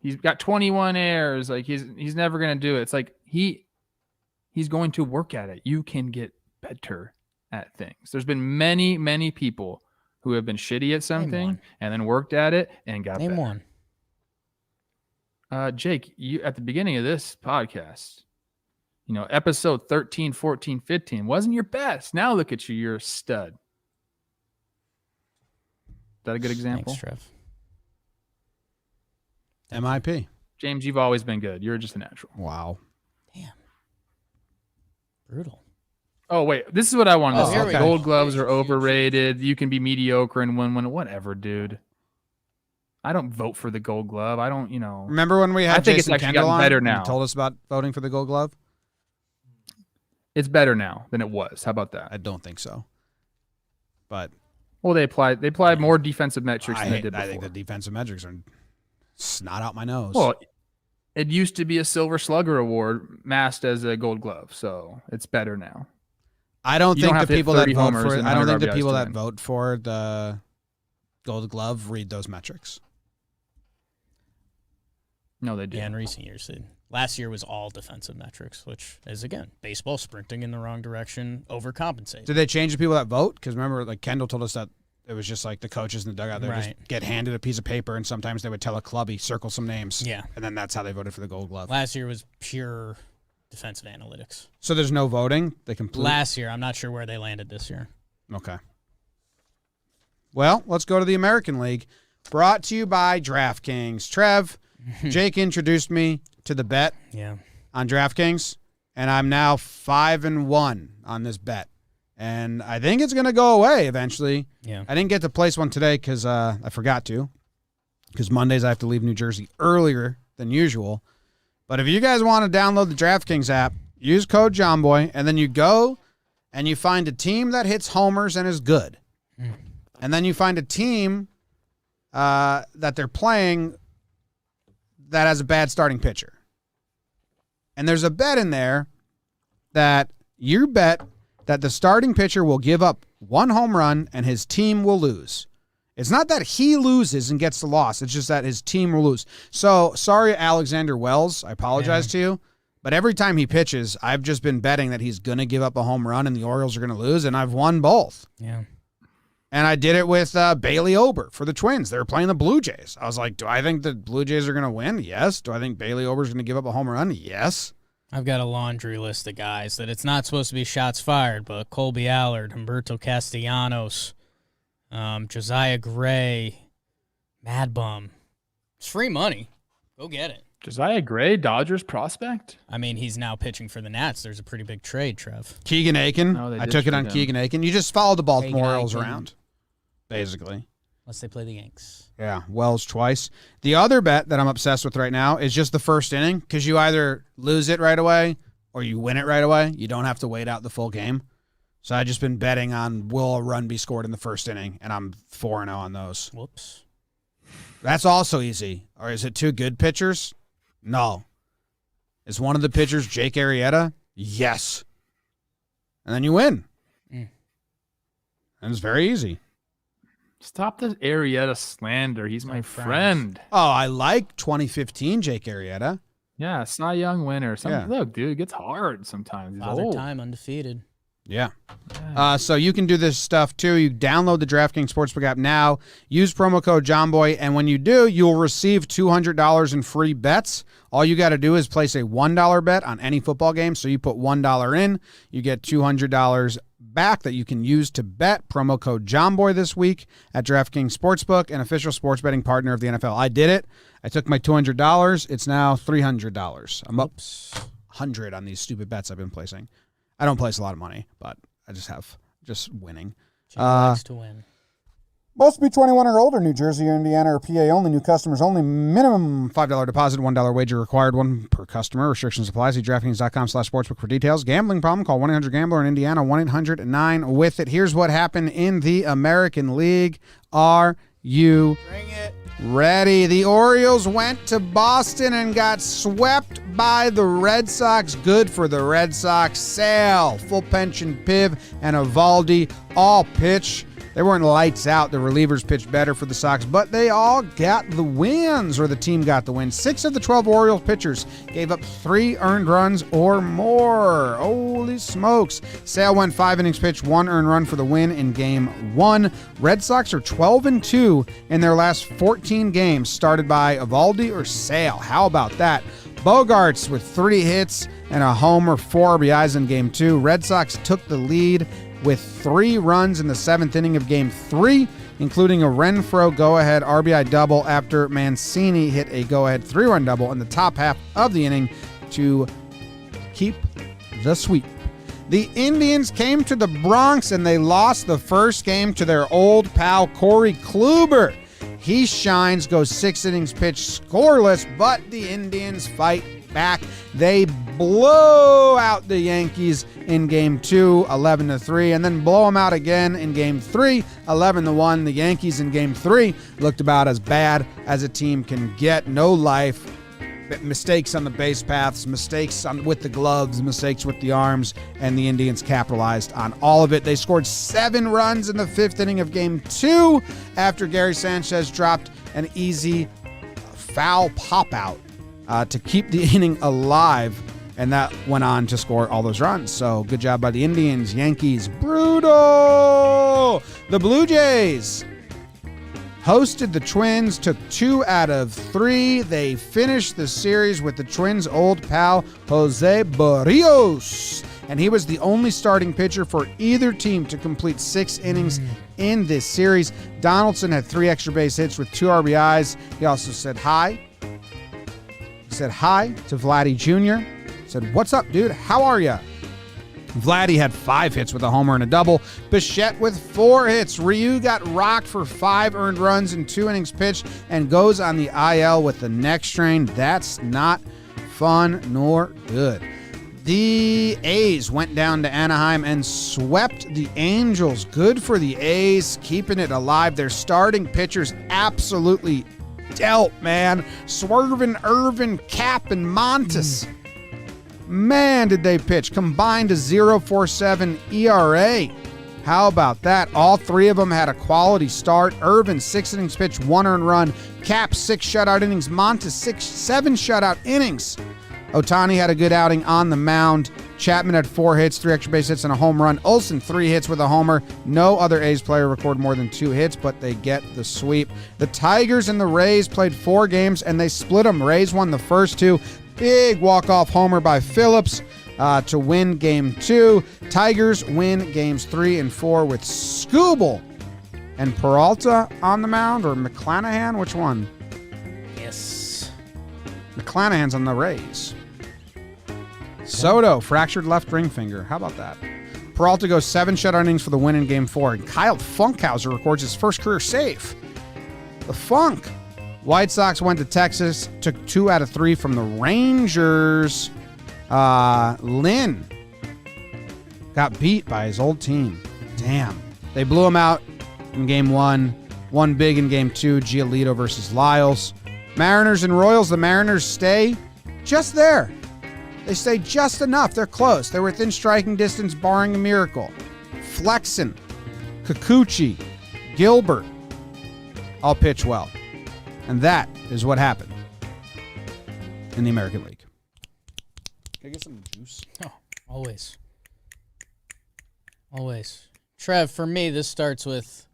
He's got 21 errors. He's never going to do it. It's he's going to work at it. You can get better at things. There's been many, many people who have been shitty at something and then worked at it and got better. Name one. Jake, you at the beginning of this podcast, episode 13, 14, 15 wasn't your best. Now look at you. You're a stud. Is that a good example? Thanks, Trev. MIP. James, you've always been good. You're just a natural. Wow. Damn. Brutal. Oh, wait. This is what I wanted to say. Okay. Gold gloves are overrated. You can be mediocre and win whatever, dude. I don't vote for the gold glove. I don't, Remember when we had I think Jason it's actually Kendall gotten on better and now. he told us about voting for the gold glove? It's better now than it was. How about that? I don't think so. But Well, they applied more defensive metrics than they did before. I think the defensive metrics are snot out my nose. Well, it used to be a Silver Slugger award masked as a gold glove, so it's better now. I don't You think don't have the to hit people that 30 vote homers for it, and I don't 100 think the RBIs people to that win. vote for the gold glove read those metrics. No, they do. Yeah, in recent years. Last year was all defensive metrics, which is, again, baseball sprinting in the wrong direction, overcompensating. Did they change the people that vote? Because remember, Kendall told us that it was just the coaches in the dugout. They would Right. just get handed a piece of paper, and sometimes they would tell a clubby, circle some names. Yeah. And then that's how they voted for the gold glove. Last year was pure defensive analytics. So there's no voting? They completely... Last year, I'm not sure where they landed this year. Okay. Well, let's go to the American League. Brought to you by DraftKings. Trev, Jake introduced me to the bet Yeah. on DraftKings, and I'm now 5-1 on this bet. And I think it's going to go away eventually. Yeah. I didn't get to place one today because I forgot to. Because Mondays I have to leave New Jersey earlier than usual. But if you guys want to download the DraftKings app, use code JOMBOY, and then you go and you find a team that hits homers and is good. And then you find a team that they're playing that has a bad starting pitcher. And there's a bet in there that you bet that the starting pitcher will give up one home run and his team will lose. It's not that he loses and gets the loss. It's just that his team will lose. So, sorry, Alexander Wells. I apologize to you. But every time he pitches, I've just been betting that he's going to give up a home run and the Orioles are going to lose, and I've won both. Yeah. And I did it with Bailey Ober for the Twins. They were playing the Blue Jays. I was like, do I think the Blue Jays are going to win? Yes. Do I think Bailey Ober is going to give up a home run? Yes. I've got a laundry list of guys that it's not supposed to be shots fired, but Colby Allard, Humberto Castellanos, Josiah Gray, Mad Bum. It's free money. Go get it. Josiah Gray, Dodgers prospect? I mean, he's now pitching for the Nats. There's a pretty big trade, Trev. Keegan Aiken. Oh, they I did took it trade on him. Keegan Aiken. You just followed the Baltimore Keegan Orioles Aiken. around, basically. Unless they play the Yanks. Yeah, Wells twice. The other bet that I'm obsessed with right now is just the first inning, because you either lose it right away or you win it right away. You don't have to wait out the full game. So I've just been betting on will a run be scored in the first inning, and I'm 4-0 on those. Whoops. That's also easy. Or is it two good pitchers? No. Is one of the pitchers Jake Arrieta? Yes. And then you win. And it's very easy. Stop the Arrieta slander. He's my friend. Oh, I like 2015 Jake Arrieta. Yeah, Cy Young winner. Yeah. Look, dude, it gets hard sometimes. He's Father old. time undefeated. Yeah. So you can do this stuff too. You download the DraftKings Sportsbook app now. Use promo code JOMBOY, and when you do, you'll receive $200 in free bets. All you got to do is place a $1 bet on any football game. So you put $1 in, you get $200 back that you can use to bet. Promo code JOMBOY this week at DraftKings Sportsbook, an official sports betting partner of the NFL. I did it. I took my $200. It's now $300. I'm up 100 on these stupid bets I've been placing. I don't place a lot of money, but I just winning. Jim likes to win. Must be 21 or older, New Jersey or Indiana or PA only. New customers only. Minimum $5 deposit, $1 wager required, one per customer. Restrictions apply. See DraftKings.com/sportsbook for details. Gambling problem? Call 1-800-GAMBLER in Indiana, 1-800-9-WITH-IT. Here's what happened in the American League. Are you ready? The Orioles went to Boston and got swept by the Red Sox. Good for the Red Sox. Sale, full pension, Piv, and Evaldi all pitch. They weren't lights out. The relievers pitched better for the Sox, but they all got the wins, or the team got the win. 6 of the 12 Orioles pitchers gave up 3 earned runs or more. Holy smokes. Sale went 5 innings pitched, 1 earned run for the win in Game 1. Red Sox are 12-2 in their last 14 games, started by Evaldi or Sale. How about that? Bogarts with 3 hits and a homer, 4 RBIs in Game 2. Red Sox took the lead with 3 runs in the 7th inning of Game 3, including a Renfroe go-ahead RBI double after Mancini hit a go-ahead 3-run double in the top half of the inning to keep the sweep. The Indians came to the Bronx and they lost the first game to their old pal Corey Kluber. He shines, goes 6 innings pitched scoreless, but the Indians fight back. They blow out the Yankees in Game 2, 11-3, and then blow them out again in Game 3, 11-1. The Yankees in Game 3 looked about as bad as a team can get. No life. Mistakes on the base paths, mistakes with the gloves, mistakes with the arms, and the Indians capitalized on all of it. They scored 7 runs in the 5th inning of Game 2 after Gary Sanchez dropped an easy foul pop-out to keep the inning alive, and that went on to score all those runs. So good job by the Indians. Yankees, brutal! The Blue Jays hosted the Twins, took 2 out of 3. They finished the series with the Twins' old pal, Jose Barrios. And he was the only starting pitcher for either team to complete 6 innings in this series. Donaldson had 3 extra base hits with 2 RBIs. He also said hi. He said hi to Vladdy Jr. Said, "What's up, dude? How are ya?" Vladdy had 5 hits with a homer and a double. Bichette with 4 hits. Ryu got rocked for 5 earned runs in 2 innings pitched and goes on the IL with the neck strain. That's not fun nor good. The A's went down to Anaheim and swept the Angels. Good for the A's, keeping it alive. Their starting pitchers absolutely dealt, man. Swervin, Irvin, Cap, and Montes. Man, did they pitch. Combined a 0.47 ERA. How about that? All 3 of them had a quality start. Irvin, 6 innings pitched, 1 earned run. Cap, 6 shutout innings. Montes, 7 shutout innings. Ohtani had a good outing on the mound. Chapman had 4 hits, 3 extra base hits, and a home run. Olsen, 3 hits with a homer. No other A's player recorded more than 2 hits, but they get the sweep. The Tigers and the Rays played 4 games, and they split them. Rays won the first 2. Big walk-off homer by Phillips to win Game 2. Tigers win Games 3 and 4 with Skubal and Peralta on the mound, or McClanahan? Which one? Yes. McClanahan's on the Rays. Soto, fractured left ring finger. How about that? Peralta goes 7 shutout innings for the win in Game 4. And Kyle Funkhauser records his first career save. The Funk. White Sox went to Texas, took 2 out of 3 from the Rangers. Lynn got beat by his old team. Damn. They blew him out in Game 1. Won big in Game 2, Giolito versus Lyles. Mariners and Royals. The Mariners stay just there. They stay just enough. They're close. They're within striking distance, barring a miracle. Flexen, Kikuchi, Gilbert all pitch well. And that is what happened in the American League. Can I get some juice? Oh, always. Always. Trev, for me, this starts with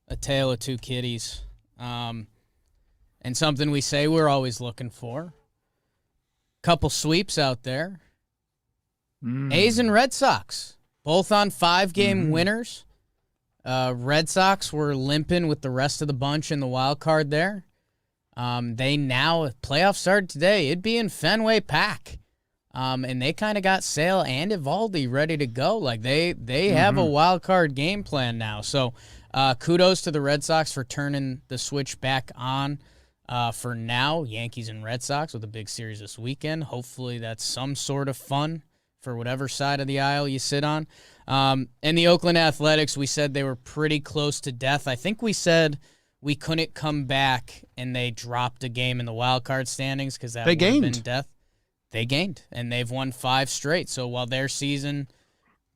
a tale of two kitties. And something we say we're always looking for. Couple sweeps out there. A's and Red Sox, both on 5-game winners. Red Sox were limping with the rest of the bunch in the wild card there. They now, if playoffs started today, it'd be in Fenway Park. And they kind of got Sale and Eovaldi ready to go. Like they have a wild card game plan now. So kudos to the Red Sox for turning the switch back on. For now, Yankees and Red Sox with a big series this weekend. Hopefully that's some sort of fun for whatever side of the aisle you sit on. And the Oakland Athletics, we said they were pretty close to death. I think we said we couldn't come back, and they dropped a game in the wild card standings because that would have been death. They gained, and they've won 5 straight. So while their season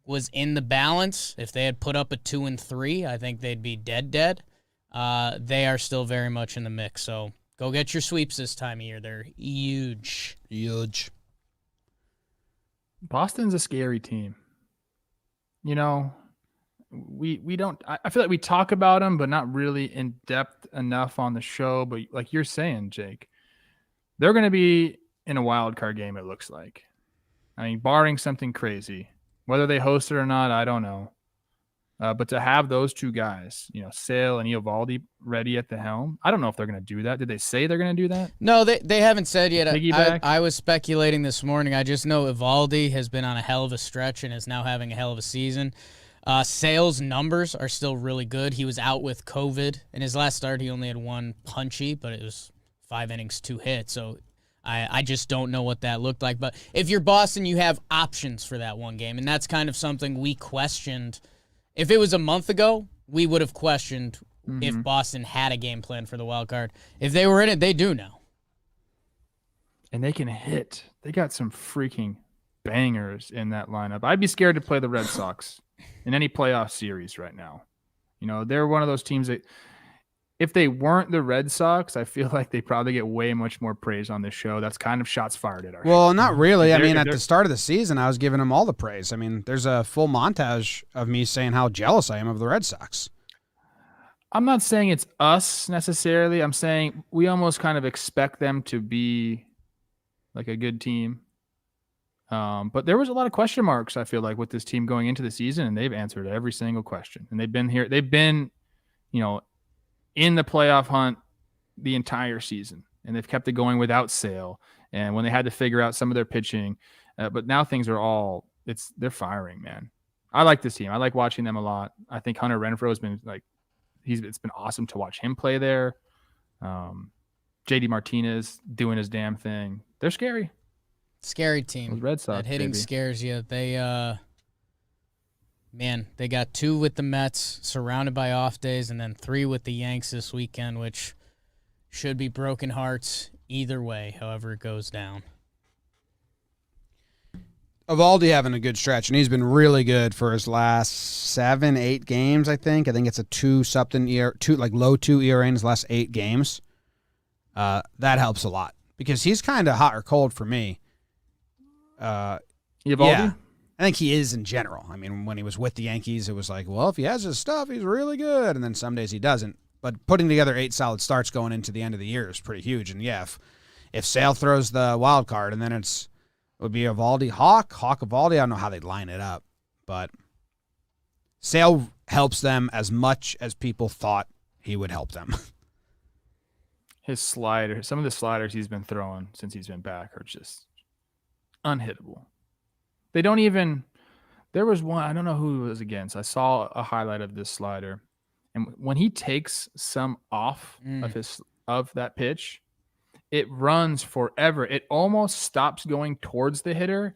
was in the balance, if they had put up a 2-3, I think they'd be dead. They are still very much in the mix. So go get your sweeps this time of year. They're huge. Huge. Boston's a scary team. You know, we don't. I feel like we talk about them, but not really in depth enough on the show. But like you're saying, Jake, they're going to be in a wild card game. It looks like. I mean, barring something crazy, whether they host it or not, I don't know. But to have those two guys, you know, Sale and Eovaldi ready at the helm, I don't know if they're going to do that. Did they say they're going to do that? No, they haven't said yet. I was speculating this morning. I just know Eovaldi has been on a hell of a stretch and is now having a hell of a season. Sale's numbers are still really good. He was out with COVID. In his last start, he only had 1 punchy, but it was 5 innings, 2 hits. So I just don't know what that looked like. But if you're Boston, you have options for that one game, and that's kind of something we questioned. If it was a month ago, we would have questioned if Boston had a game plan for the wild card. If they were in it, they do now. And they can hit. They got some freaking bangers in that lineup. I'd be scared to play the Red Sox in any playoff series right now. You know, they're one of those teams that if they weren't the Red Sox, I feel like they probably get way much more praise on this show. That's kind of shots fired at our show. Not really. I mean, at the start of the season, I was giving them all the praise. I mean, there's a full montage of me saying how jealous I am of the Red Sox. I'm not saying it's us necessarily. I'm saying we almost kind of expect them to be like a good team. But there was a lot of question marks, I feel like, with this team going into the season, and they've answered every single question. And they've been here. They've been, you know, in the playoff hunt the entire season, and they've kept it going without Sale. And when they had to figure out some of their pitching, but now things are they're firing, man. I like this team. I like watching them a lot. I think Hunter Renfroe has been it's been awesome to watch him play there. JD Martinez doing his damn thing. They're scary. Scary team. Those Red Sox, that hitting baby. Scares you. They they got 2 with the Mets, surrounded by off days, and then 3 with the Yanks this weekend, which should be broken hearts either way, however it goes down. Eovaldi having a good stretch, and he's been really good for his last 7-8 games, I think. I think it's a 2-something low 2 ERA in his last 8 games. That helps a lot because he's kind of hot or cold for me. Eovaldi? Yeah. I think he is in general. I mean, when he was with the Yankees, it was like, well, if he has his stuff, he's really good. And then some days he doesn't. But putting together 8 solid starts going into the end of the year is pretty huge. And yeah, if Sale throws the wild card and then it would be Eovaldi, Hawk Eovaldi, I don't know how they'd line it up. But Sale helps them as much as people thought he would help them. His slider, some of the sliders he's been throwing since he's been back are just unhittable. They don't even – there was one – I don't know who it was against. I saw a highlight of this slider. And when he takes some off of that pitch, it runs forever. It almost stops going towards the hitter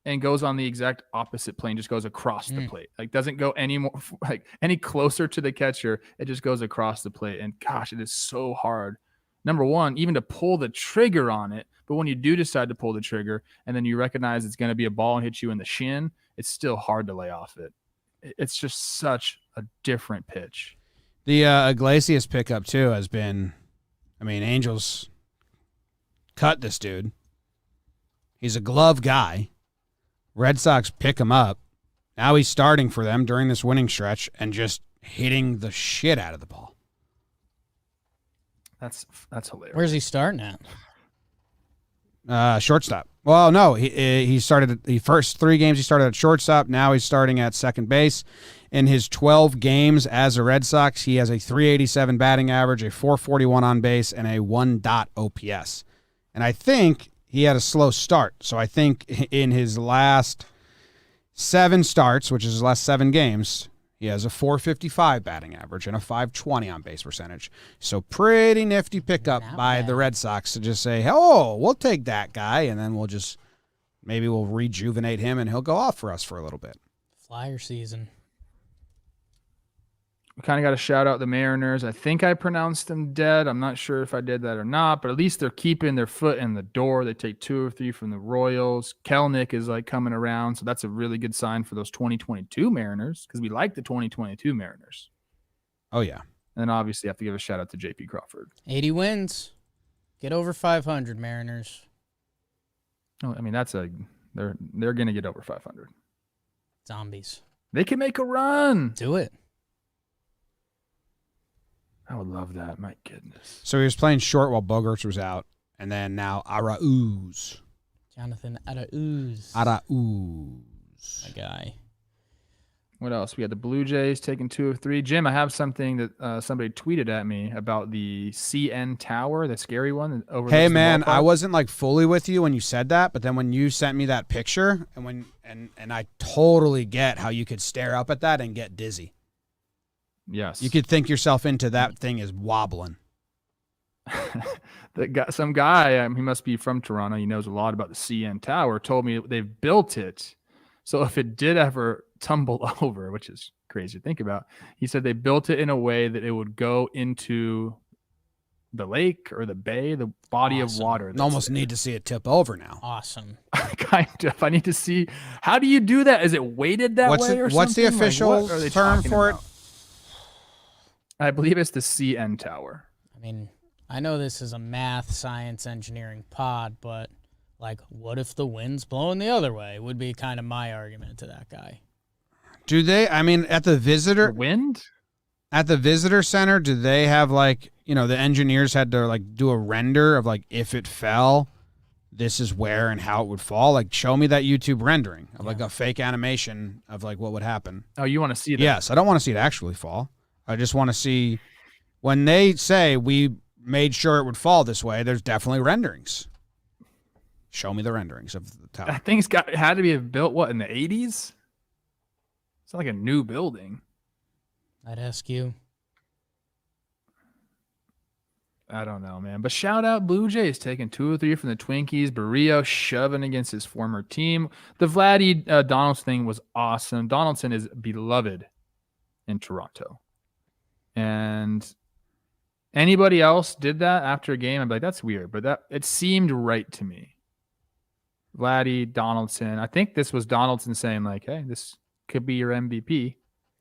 and goes on the exact opposite plane, just goes across the plate. Like, doesn't go any closer to the catcher. It just goes across the plate. And, gosh, it is so hard. Number one, even to pull the trigger on it. But when you do decide to pull the trigger and then you recognize it's going to be a ball and hit you in the shin, it's still hard to lay off it. It's just such a different pitch. The Iglesias pickup, too, has been – I mean, Angels cut this dude. He's a glove guy. Red Sox pick him up. Now he's starting for them during this winning stretch and just hitting the shit out of the ball. That's hilarious. Where's he starting at? Shortstop. Well, no, he started the first 3 games he started at shortstop. Now he's starting at second base. In his 12 games as a Red Sox, he has a 387 batting average, a 441 on base, and a 1 OPS. And I think he had a slow start. So I think in his last 7 starts, which is his last 7 games, he has a 455 batting average and a 520 on base percentage. So pretty nifty pickup by the Red Sox to just say, oh, we'll take that guy, and then maybe we'll rejuvenate him, and he'll go off for us for a little bit. Flyer season. We kind of got to shout out the Mariners. I think I pronounced them dead. I'm not sure if I did that or not, but at least they're keeping their foot in the door. They take 2 or 3 from the Royals. Kelnick is like coming around, so that's a really good sign for those 2022 Mariners because we like the 2022 Mariners. Oh, yeah. And then obviously have to give a shout out to JP Crawford. 80 wins. Get over 500, Mariners. Oh, I mean, they're going to get over 500. Zombies. They can make a run. Do it. I would love that. My goodness. So he was playing short while Bogarts was out, and then now Arauz. Jonathan Arauz. Arauz. A guy. What else? We had the Blue Jays taking 2 of 3. Jim, I have something that somebody tweeted at me about the CN Tower, the scary one. Hey, man, I wasn't like fully with you when you said that, but then when you sent me that picture, and I totally get how you could stare up at that and get dizzy. Yes. You could think yourself into that thing is wobbling. Some guy, he must be from Toronto. He knows a lot about the CN Tower. Told me they've built it. So if it did ever tumble over, which is crazy to think about, he said they built it in a way that it would go into the lake or the bay, the body of water. I almost need to see it tip over now. Awesome. Kind of. I need to see. How do you do that? Is it weighted that way or something? What's the official term for it? I believe it's the CN Tower. I mean, I know this is a math, science, engineering pod, but like, what if the wind's blowing the other way? Would be kind of my argument to that guy. Do they? I mean, at the visitor wind at the visitor center, do they have like, the engineers had to like do a render of like if it fell, this is where and how it would fall. Like, show me that YouTube rendering of like a fake animation of like what would happen. Oh, you want to see that? Yes, I don't want to see it actually fall. I just want to see when they say we made sure it would fall this way, there's definitely renderings. Show me the renderings of the tower. That thing's had to be built, in the 80s? It's like a new building. I'd ask you. I don't know, man. But shout out Blue Jays taking 2 or 3 from the Twinkies. Barrio shoving against his former team. The Vladdy Donaldson thing was awesome. Donaldson is beloved in Toronto. And anybody else did that after a game, I'd be like, that's weird. But it seemed right to me. Vladdy, Donaldson. I think this was Donaldson saying like, hey, this could be your MVP,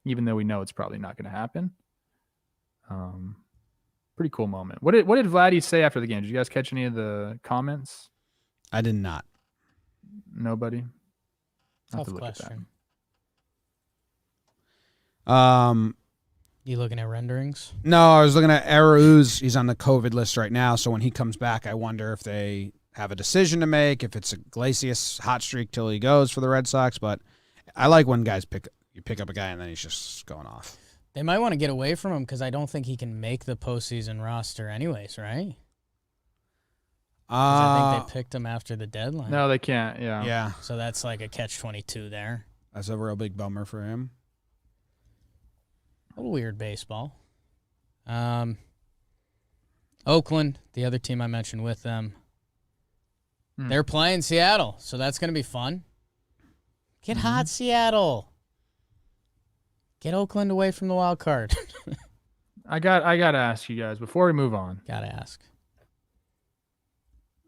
even though we know it's probably not going to happen. Pretty cool moment. What did Vladdy say after the game? Did you guys catch any of the comments? I did not. Nobody? Tough question. You looking at renderings? No, I was looking at Arauz. He's on the COVID list right now, so when he comes back, I wonder if they have a decision to make, if it's a Iglesias hot streak till he goes for the Red Sox. But I like when guys pick up a guy and then he's just going off. They might want to get away from him because I don't think he can make the postseason roster anyways, right? I think they picked him after the deadline. No, they can't. Yeah. Yeah. So that's like a catch-22 there. That's a real big bummer for him. A little weird baseball. Oakland, the other team I mentioned with them, they're playing Seattle, so that's going to be fun. Get hot, Seattle. Get Oakland away from the wild card. I got to ask you guys before we move on. Gotta ask.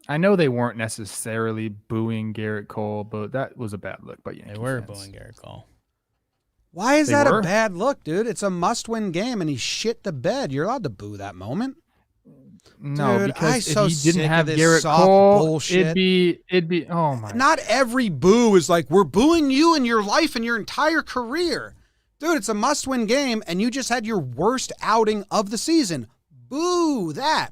I know they weren't necessarily booing Gerrit Cole, but that was a bad look by Yankee They were fans. booing Gerrit Cole. Why is that a bad look, dude? It's a must-win game, and he shit the bed. You're allowed to boo that moment. No, Dude, because so if he didn't sick have of this Gerrit soft Cole, bullshit. it'd be. Oh my! Not every boo is like, we're booing you in your life and your entire career. Dude, it's a must-win game, and you just had your worst outing of the season. Boo that.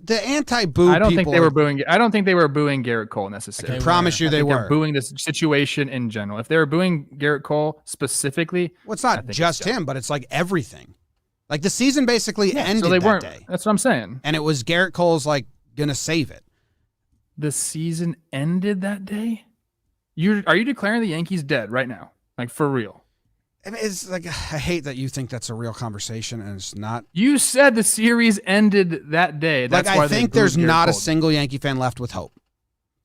The anti-boo I don't people think they were booing. I don't think they were booing Gerrit Cole necessarily. I promise you I they think were. They're booing this situation in general. If they were booing Gerrit Cole specifically, Well, it's not just him, but it's like everything. Like the season basically ended so they that weren't. day. That's what I'm saying. And it was Gerrit Cole's like going to save it. The season ended that day. Are you declaring the Yankees dead right now? Like for real? I mean, it's like, I hate that you think that's a real conversation, and it's not. You said the series ended that day. That's Like, why I think there's Gerrit not a Cole. single Yankee fan left with hope.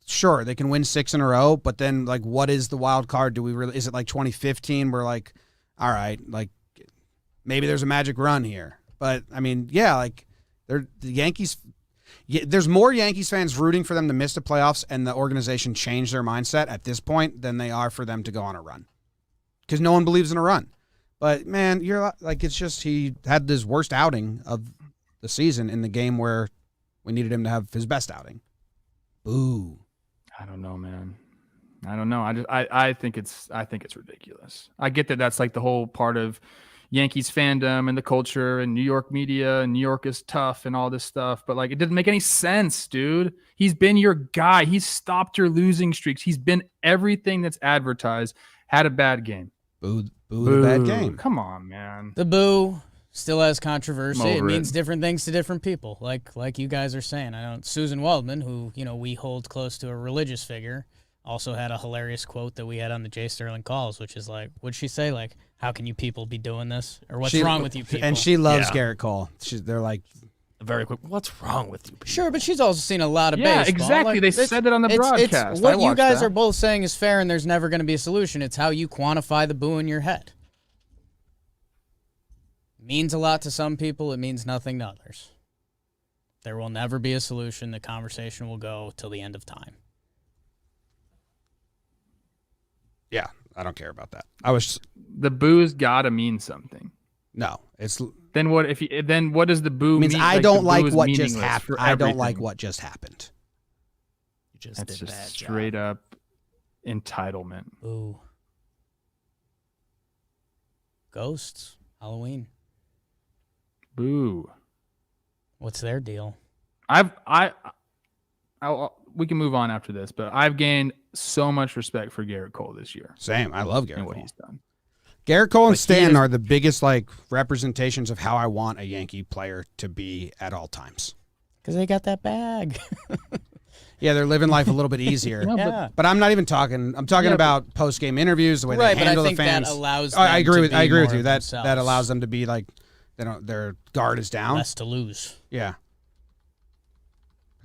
Sure, they can win 6 in a row, but then, like, what is the wild card? Do we really? Is it like 2015? We're like, all right, like, maybe there's a magic run here. But I mean, yeah, like, the Yankees. There's more Yankees fans rooting for them to miss the playoffs and the organization change their mindset at this point than they are for them to go on a run. Because no one believes in a run. But, man, you're like, it's just he had his worst outing of the season in the game where we needed him to have his best outing. Boo. I don't know, man. I don't know. I think it's ridiculous. I get that that's like the whole part of Yankees fandom and the culture and New York media and New York is tough and all this stuff, but like it didn't make any sense, dude. He's been your guy. He's stopped your losing streaks. He's been everything that's advertised. Had a bad game. Boo the bad game. Come on, man. The boo still has controversy. It over means it. different things to different people. Like you guys are saying. I don't. Susan Waldman, who we hold close to a religious figure, also had a hilarious quote that we had on the Jay Sterling calls, which is like, what'd she say? Like, how can you people be doing this? Or what's wrong with you people? And she loves Gerrit Cole. They're like, Very quick. What's wrong with you? Sure, but she's also seen a lot of Yeah, baseball. exactly. They said that on the broadcast. What I you watched guys that. are both saying is fair, and there's never going to be a solution. It's how you quantify the boo in your head. It means a lot to some people. It means nothing to others. There will never be a solution. The conversation will go till the end of time. yeah, I don't care about that. The boo's got to mean something. No, it's Then what if then what does the boo means mean? I the don't boo like is what just meaningless happened. for I don't like everything. what just happened. You just That's did a just bad straight job. up entitlement. Boo. Ghosts. Halloween. Boo. What's their deal? We can move on after this, but I've gained so much respect for Gerrit Cole this year Same. I love Gerrit and what Cole. he's done. Gerrit Cole and Like, he Stan is- are the biggest like representations of how I want a Yankee player to be at all times. Because they got that bag. Yeah, they're living life a little bit easier. No, yeah. But I'm not even talking. I'm talking Yeah, about post game interviews, the way Right, they but I handle think the fans. that allows I them agree to with. be I agree with more you. of That themselves. allows them to be like, they don't. Their guard is down. Less to lose. Yeah.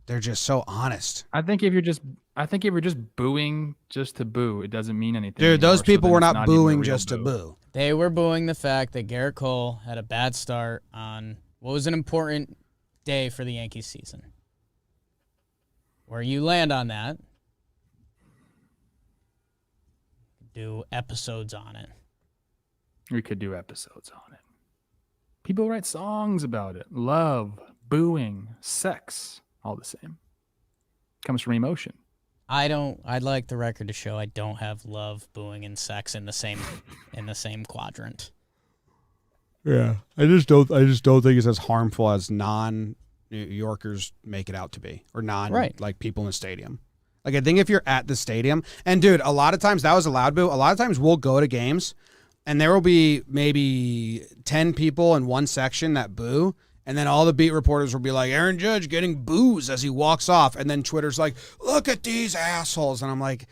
They're just so honest, I think if you're just booing just to boo, it doesn't mean anything. dude. Those anymore, so people then were it's not even a booing real just to boo. boo. They were booing the fact that Gerrit Cole had a bad start on what was an important day for the Yankees season. Where you land on that, do episodes on it. We could do episodes on it. People write songs about it. Love, booing, sex, all the same. Comes from emotion. I'd like the record to show I don't have love, booing, and sex in the same quadrant. Yeah, I just don't think it's as harmful as non-New Yorkers make it out to be, or like people in the stadium. Like, I think if you're at the stadium, and dude, a lot of times that was a loud boo. A lot of times we'll go to games, and there will be maybe 10 people in one section that boo, and then all the beat reporters will be like, Aaron Judge getting boos as he walks off, and then Twitter's like, look at these assholes, and I'm like,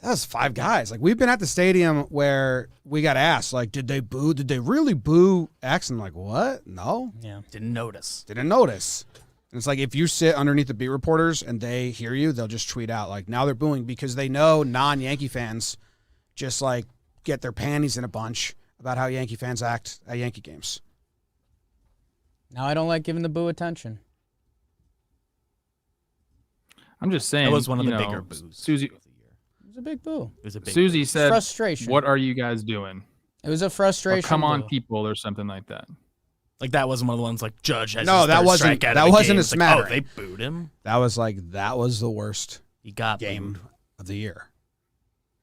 that was 5 guys. Like, we've been at the stadium where we got asked, like, did they boo? Did they really boo X? And I'm like, what? No. Yeah. Didn't notice. Didn't notice. And it's like, if you sit underneath the beat reporters and they hear you, they'll just tweet out, like, now they're booing because they know non-Yankee fans just, like, get their panties in a bunch about how Yankee fans act at Yankee games. Now I don't like giving the boo attention. I'm just saying. That was one of you the know, bigger boos. Susie, of the year. It was a big boo. It was a big Susie said, Frustration. "What are you guys doing?" It was a Or, frustration. come on, boo. people, or something like that. Like that wasn't one of the ones like Judge has No, his that third wasn't- strikeout of that the wasn't game. a It's like, smattering. oh, they booed him. That was the worst He got game booed. of the year.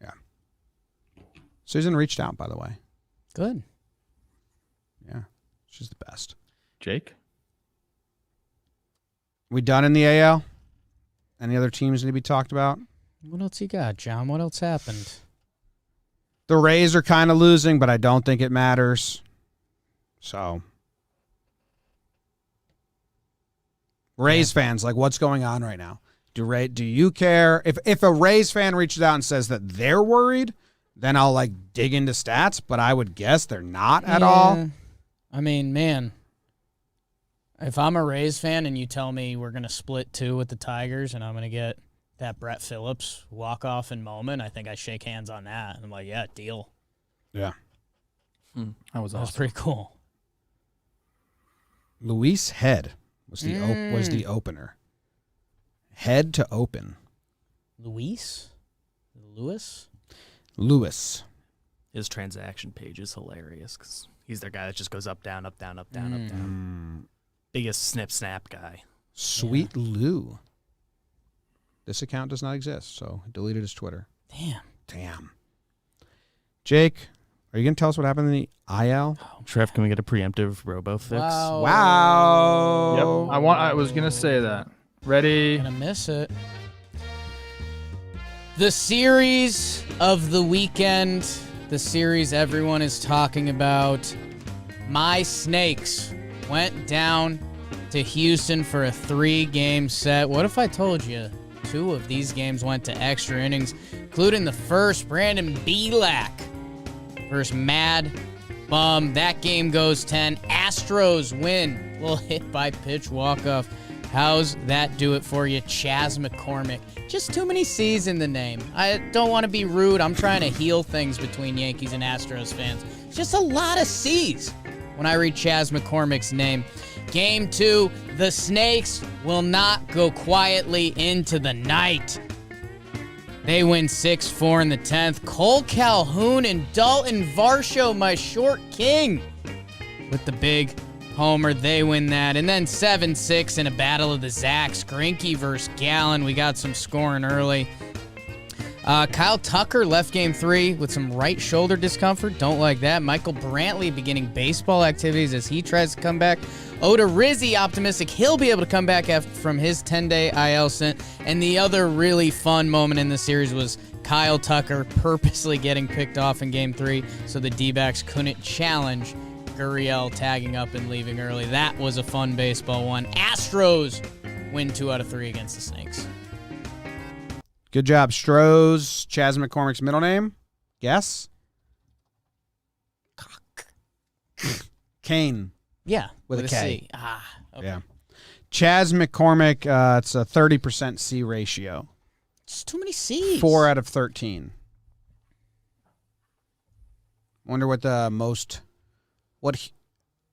Yeah. Susan reached out, by the way. Good. Yeah. She's the best. Jake? We done in the AL? Any other teams need to be talked about? What else you got, John? What else happened? The Rays are kind of losing, but I don't think it matters. So, Rays fans, like, what's going on right now? Do you care? If a Rays fan reaches out and says that they're worried, then I'll, like, dig into stats, but I would guess they're not at all. I mean, man, if I'm a Rays fan and you tell me we're going to split 2 with the Tigers and I'm going to get that Brett Phillips walk-off in moment, I think I shake hands on that. I'm like, yeah, deal. Yeah. That was awesome. pretty cool. Luis Head was the opener. Head to open. Lewis? Lewis. His transaction page is hilarious because he's their guy that just goes up, down, up, down, up, down, up, down. Biggest snap guy. Sweet Lou. This account does not exist, so I deleted his Twitter. Damn. Jake, are you going to tell us what happened in the IL? Trev, can we get a preemptive robo fix? Wow. Yep. I was gonna say that. Ready? Gonna miss it. The series of the weekend, the series everyone is talking about. My Snakes went down to Houston for a 3-game set. What if I told you 2 of these games went to extra innings, including the first, Brandon Belak versus Mad Bum. That game goes 10. Astros win. Little hit by pitch walk-off. How's that do it for you, Chas McCormick? Just too many C's in the name. I don't want to be rude. I'm trying to heal things between Yankees and Astros fans. Just a lot of C's when I read Chas McCormick's name. Game 2, the Snakes will not go quietly into the night. They win 6-4 in the 10th. Cole Calhoun and Dalton Varsho, my short king, with the big homer. They win that. And then 7-6 in a battle of the Zacks. Greinke versus Gallen. We got some scoring early. Kyle Tucker left game 3 with some right shoulder discomfort. Don't like that. Michael Brantley beginning baseball activities as he tries to come back. Oda Rizzi optimistic he'll be able to come back from his 10-day IL stint. And the other really fun moment in the series was Kyle Tucker purposely getting picked off in game 3 so the D-backs couldn't challenge Gurriel tagging up and leaving early. That was a fun baseball one. Astros win 2 out of 3 against the Snakes. Good job, Stros. Chas McCormick's middle name? Guess? Kane. Yeah. With a K. C. Ah, okay. Yeah. Chas McCormick, it's a 30% C ratio. It's too many C's. 4 out of 13. Wonder what the most...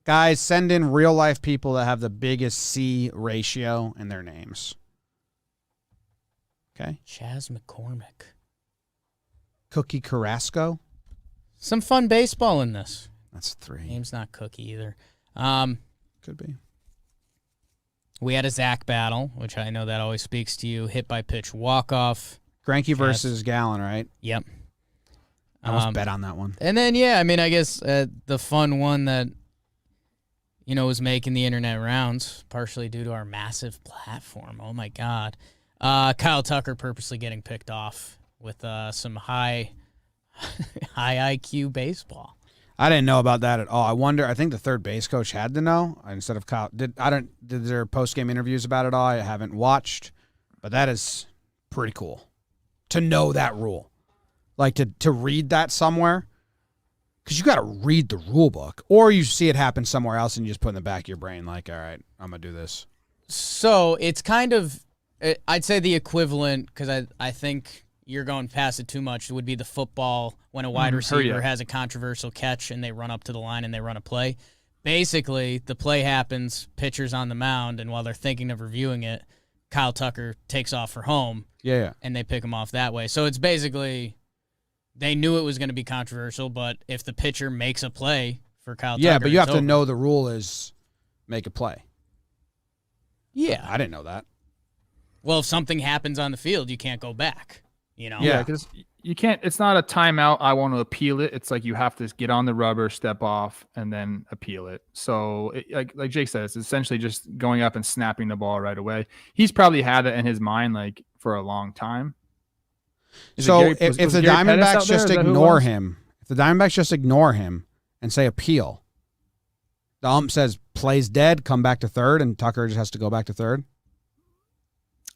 Guys, send in real-life people that have the biggest C ratio in their names. Okay. Chas McCormick. Cookie Carrasco. Some fun baseball in this. That's 3. Name's not Cookie either. Could be. We had a Zach battle, which I know that always speaks to you. Hit by pitch walk-off. Greinke versus Gallen, right? Yep. I almost bet on that one. And then, yeah, I mean, I guess the fun one that, was making the internet rounds, partially due to our massive platform. Oh, my God. Kyle Tucker purposely getting picked off with some high IQ baseball. I didn't know about that at all. I think the third base coach had to know instead of Kyle. Did there post-game interviews about it all? I haven't watched, but that is pretty cool to know that rule. Like to read that somewhere, because you got to read the rule book, or you see it happen somewhere else and you just put it in the back of your brain like, all right, I'm going to do this. So it's kind of, I'd say the equivalent, because I think you're going past it too much, it would be the football when a wide receiver has a controversial catch and they run up to the line and they run a play. Basically, the play happens, pitcher's on the mound, and while they're thinking of reviewing it, Kyle Tucker takes off for home. Yeah. And they pick him off that way. So it's basically, they knew it was going to be controversial, but if the pitcher makes a play for Kyle Yeah, Tucker. but you have It's to over. know the rule is make a play. Yeah. I didn't know that. Well, if something happens on the field, you can't go back. You know? Yeah. because you can't. It's not a timeout. I want to appeal it. It's like you have to get on the rubber, step off, and then appeal it. So, like Jake said, it's essentially just going up and snapping the ball right away. He's probably had it in his mind like for a long time. So if the Diamondbacks just ignore him, if the Diamondbacks just ignore him and say appeal, the ump says plays dead, come back to third, and Tucker just has to go back to third.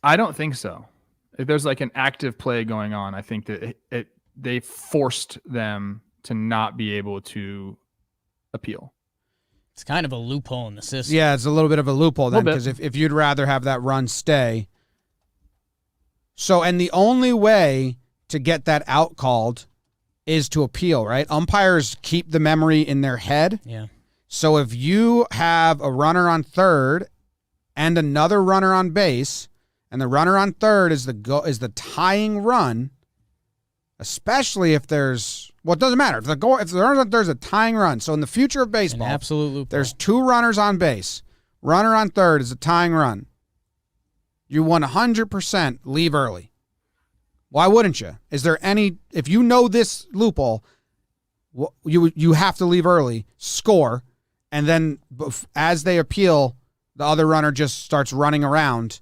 I don't think so. If there's like an active play going on, I think that they forced them to not be able to appeal. It's kind of a loophole in the system. Yeah, it's a little bit of a loophole then, Little bit. because if you'd rather have that run stay. So, and the only way to get that out called is to appeal, right? Umpires keep the memory in their head. Yeah. So if you have a runner on third and another runner on base, and the runner on third is the tying run, especially if there's, well, it doesn't matter. If the runner on third is a tying run. So in the future of An baseball, absolute loophole. there's two runners on base. Runner on third is a tying run. You 100% leave early. Why wouldn't you? Is there any, if you know this loophole, you have to leave early, score, and then as they appeal, the other runner just starts running around.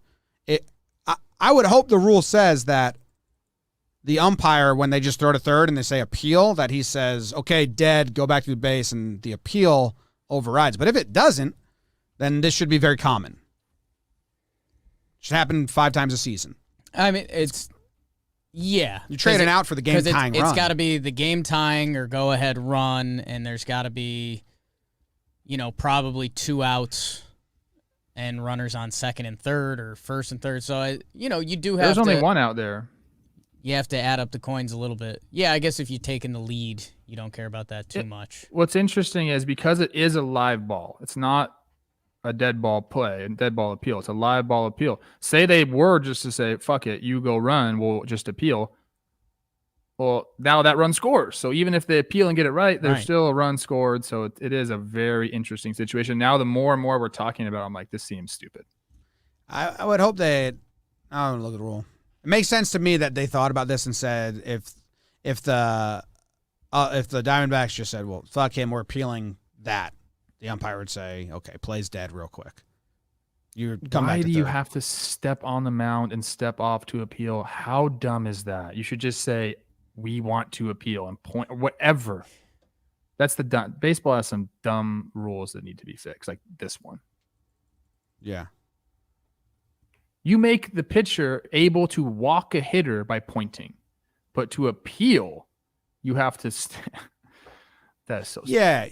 I would hope the rule says that the umpire, when they just throw to third and they say appeal, that he says, okay, dead, go back to the base, and the appeal overrides. But if it doesn't, then this should be very common. It should happen 5 times a season. I mean, yeah. You're trading out for the game tying run. It's got to be the game tying or go ahead run, and there's got to be, probably 2 outs and runners on second and third or first and third. So, you do have There's to. only one out there. You have to add up the coins a little bit. Yeah, I guess if you're taking the lead, you don't care about that too much. What's interesting is because it is a live ball, it's not a dead ball play, a dead ball appeal. It's a live ball appeal. Say they were just to say, fuck it, you go run, we'll just appeal. Well, now that run scores. So even if they appeal and get it right, there's still a run scored. So it is a very interesting situation. Now, the more and more we're talking about, I'm like, this seems stupid. I would hope I don't look at the rule. It makes sense to me that they thought about this and said if the Diamondbacks just said, well, fuck him, we're appealing that, the umpire would say, okay, play's dead real quick. Why do you have to step on the mound and step off to appeal? How dumb is that? You should just say, we want to appeal and point or whatever. That's the dumb. Baseball has some dumb rules that need to be fixed, like this one. Yeah. You make the pitcher able to walk a hitter by pointing, but to appeal, you have to. That is so stupid. Yeah,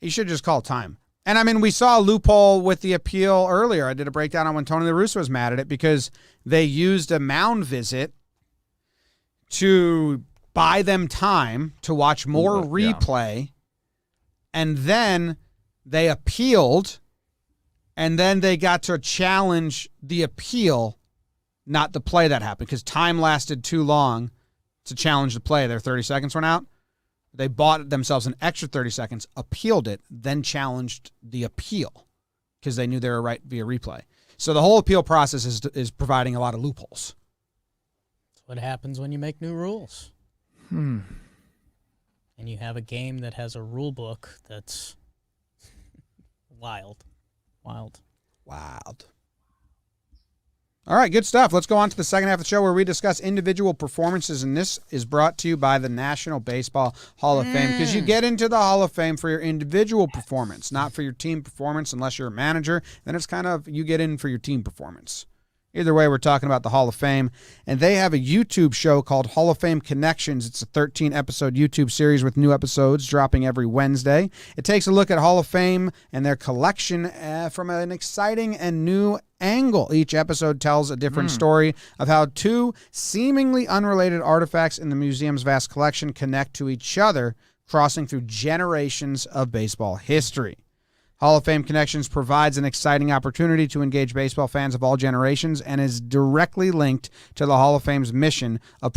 you should just call time. And I mean, we saw a loophole with the appeal earlier. I did a breakdown on when Tony La Russa was mad at it because they used a mound visit to buy them time to watch more replay. And then they appealed, and then they got to challenge the appeal, not the play that happened, because time lasted too long to challenge the play. Their 30 seconds went out. They bought themselves an extra 30 seconds, appealed it, then challenged the appeal because they knew they were right via replay. So the whole appeal process is providing a lot of loopholes. That's what happens when you make new rules. And you have a game that has a rule book that's wild. All right, good stuff. Let's go on to the second half of the show where we discuss individual performances, and this is brought to you by the National Baseball Hall of Fame, because you get into the Hall of Fame for your individual performance, not for your team performance unless you're a manager. Then it's kind of you get in for your team performance. Either way, we're talking about the Hall of Fame, and they have a YouTube show called Hall of Fame Connections. It's a 13-episode YouTube series with new episodes dropping every Wednesday. It takes a look at Hall of Fame and their collection from an exciting and new angle. Each episode tells a different story of how 2 seemingly unrelated artifacts in the museum's vast collection connect to each other, crossing through generations of baseball history. Hall of Fame Connections provides an exciting opportunity to engage baseball fans of all generations and is directly linked to the Hall of Fame's mission of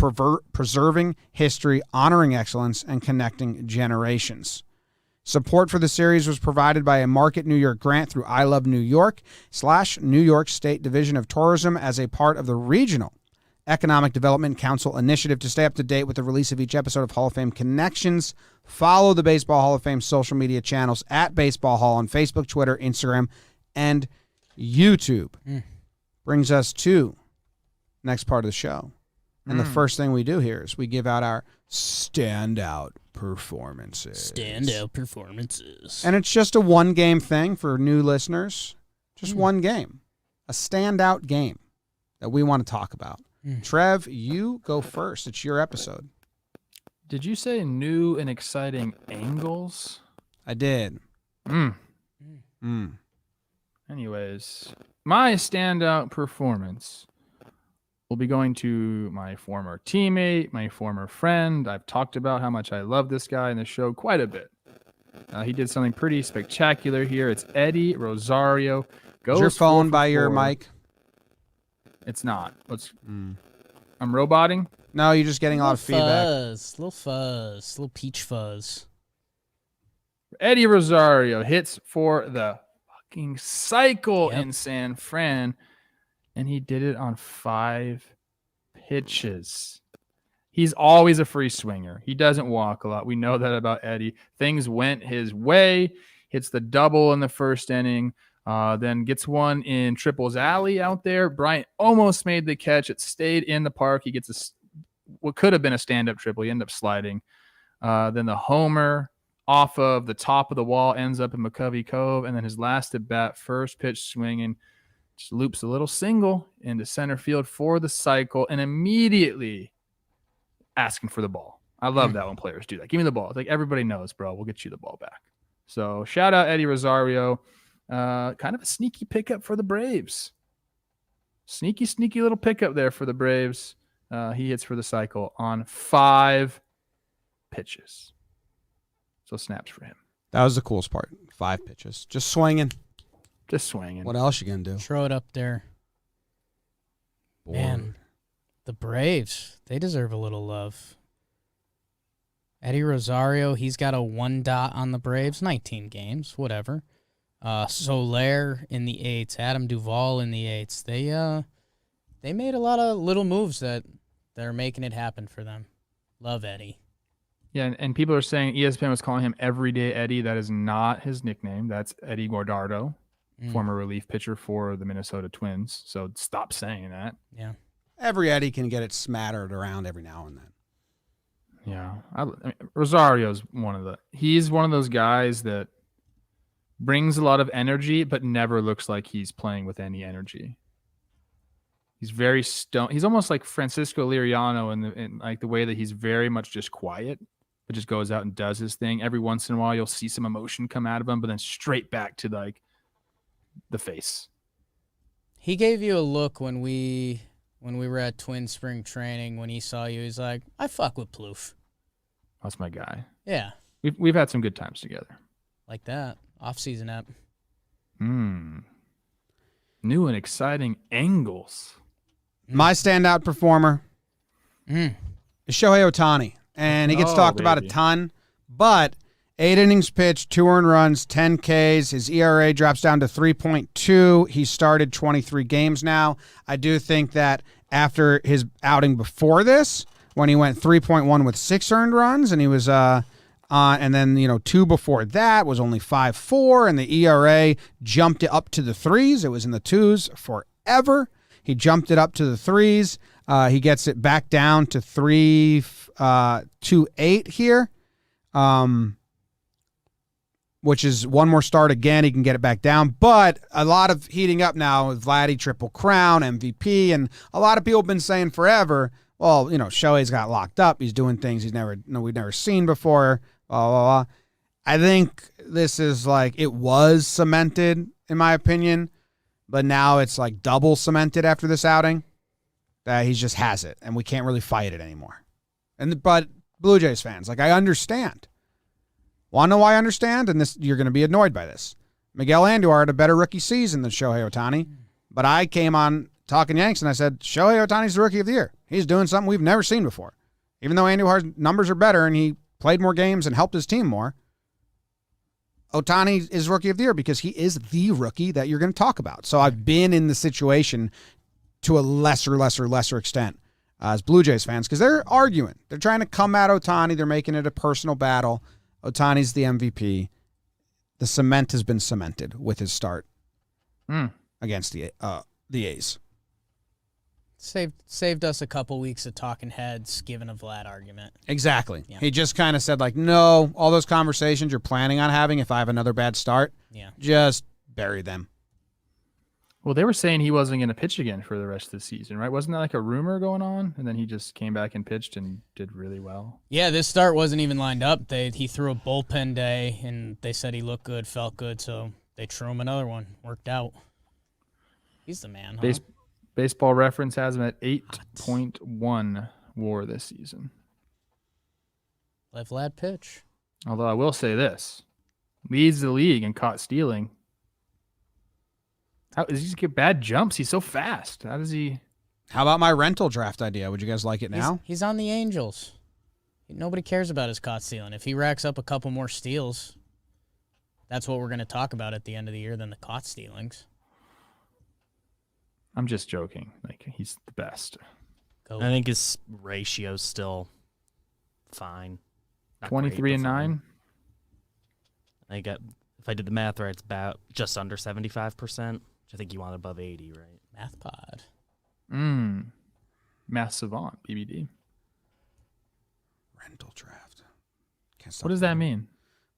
preserving history, honoring excellence, and connecting generations. Support for the series was provided by a Market New York grant through I Love New York / New York State Division of Tourism as a part of the Regional Economic Development Council initiative. To stay up to date with the release of each episode of Hall of Fame Connections, follow the Baseball Hall of Fame social media channels at Baseball Hall on Facebook, Twitter, Instagram, and YouTube. Brings us to next part of the show. And the first thing we do here is we give out our Standout Performances. Standout Performances. And it's just a one-game thing for new listeners. Just one game. A standout game that we want to talk about. Trev, you go first. It's your episode. Did you say new and exciting angles? I did. Anyways, my standout performance will be going to my former teammate, my former friend. I've talked about how much I love this guy in the show quite a bit. He did something pretty spectacular here. It's Eddie Rosario. Is your phone by your mic? It's not. I'm roboting? No, you're just getting a lot of feedback. Little fuzz, little peach fuzz. Eddie Rosario hits for the fucking cycle in San Fran, and he did it on 5 pitches. He's always a free swinger. He doesn't walk a lot. We know that about Eddie. Things went his way. Hits the double in the first inning. Then gets one in Triple's alley out there. Bryant almost made the catch. It stayed in the park. He gets what could have been a stand-up triple. He ended up sliding. Then the homer off of the top of the wall ends up in McCovey Cove. And then his last at bat, first pitch swinging, just loops a little single into center field for the cycle and immediately asking for the ball. I love that when players do that. Give me the ball. It's like everybody knows, bro. We'll get you the ball back. So shout out Eddie Rosario. Kind of a sneaky pickup for the Braves. Sneaky little pickup there for the Braves. He hits for the cycle on 5 pitches. So snaps for him. That was the coolest part. 5 pitches. Just swinging. What else you going to do? Throw it up there. Bored. Man, the Braves, they deserve a little love. Eddie Rosario, he's got a 1 dot on the Braves. 19 games, whatever. Soler in the 8s, Adam Duvall in the 8s. They made a lot of little moves that are making it happen for them. Love Eddie. Yeah, and people are saying ESPN was calling him Everyday Eddie. That is not his nickname. That's Eddie Guardado, former relief pitcher for the Minnesota Twins. So stop saying that. Yeah. Every Eddie can get it smattered around every now and then. Yeah. I mean, Rosario's he's one of those guys that brings a lot of energy, but never looks like he's playing with any energy. He's very stone. He's almost like Francisco Liriano in like the way that he's very much just quiet, but just goes out and does his thing. Every once in a while, you'll see some emotion come out of him, but then straight back to like the face. He gave you a look when we were at Twin Spring Training. When he saw you, he's like, "I fuck with Plouffe." That's my guy. Yeah, we've had some good times together. Like that off-season app. New and exciting angles. My standout performer is Shohei Ohtani, and he gets talked about a ton, but 8 innings pitched, 2 earned runs, 10 Ks. His ERA drops down to 3.2. He started 23 games now. I do think that after his outing before this, when he went 3.1 with 6 earned runs, and he was and then 2 before that was only 5.4, and the ERA jumped it up to the 3s. It was in the 2s forever. He jumped it up to the 3s. He gets it back down to 3.28 here, which is one more start again. He can get it back down, but a lot of heating up now with Vladdy Triple Crown, MVP, and a lot of people have been saying forever, well, Shohei's got locked up. He's doing things we've never seen before. Blah, blah, blah. I think this is like it was cemented, in my opinion, but now it's like double cemented after this outing that he just has it, and we can't really fight it anymore. But Blue Jays fans, like I understand. Want to know why I understand? And this you're going to be annoyed by this. Miguel Andujar had a better rookie season than Shohei Ohtani, but I came on Talkin Yanks and I said Shohei Ohtani's the rookie of the year. He's doing something we've never seen before. Even though Andujar's numbers are better and he played more games and helped his team more, Ohtani is rookie of the year because he is the rookie that you're going to talk about. So I've been in the situation to a lesser extent as Blue Jays fans because they're arguing. They're trying to come at Ohtani. They're making it a personal battle. Ohtani's the MVP. The cement has been cemented with his start against the A's. Saved us a couple weeks of talking heads, giving a Vlad argument. Exactly. Yeah. He just kind of said, like, no, all those conversations you're planning on having if I have another bad start, just bury them. Well, they were saying he wasn't going to pitch again for the rest of the season, right? Wasn't that like a rumor going on? And then he just came back and pitched and did really well. Yeah, this start wasn't even lined up. He threw a bullpen day, and they said he looked good, felt good, so they threw him another one. Worked out. He's the man, huh? Baseball Reference has him at 8.1 WAR this season. Let Vlad pitch. Although I will say this. Leads the league in caught stealing. How does he just get bad jumps? He's so fast. How does he? How about my rental draft idea? Would you guys like it now? He's on the Angels. Nobody cares about his caught stealing. If he racks up a couple more steals, that's what we're going to talk about at the end of the year than the caught stealings. I'm just joking. Like, he's the best. Go. I think his ratio's still fine. Not 23 great, and but 9. fine. If I did the math right, it's about just under 75%, which I think you want above 80, right? Math pod. Math savant, BBD. Rental draft. What does that mean?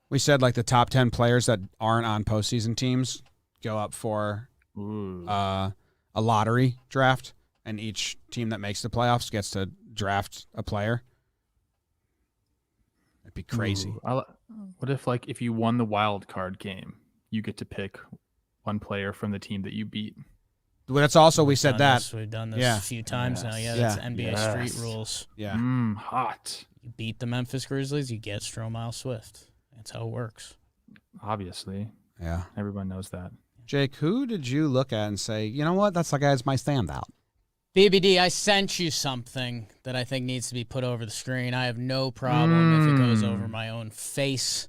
We said like the top 10 players that aren't on postseason teams go up for a lottery draft, and each team that makes the playoffs gets to draft a player. That'd be crazy. What if you won the wild card game, you get to pick one player from the team that you beat? Well, that's also we said that. We've done this a few times now. Yeah, that's NBA street rules. Yeah. Hot. You beat the Memphis Grizzlies, you get Stromile Swift. That's how it works. Obviously. Yeah. Everyone knows that. Jake, who did you look at and say, you know what, that's the guy's my standout? BBD, I sent you something that I think needs to be put over the screen. I have no problem if it goes over my own face.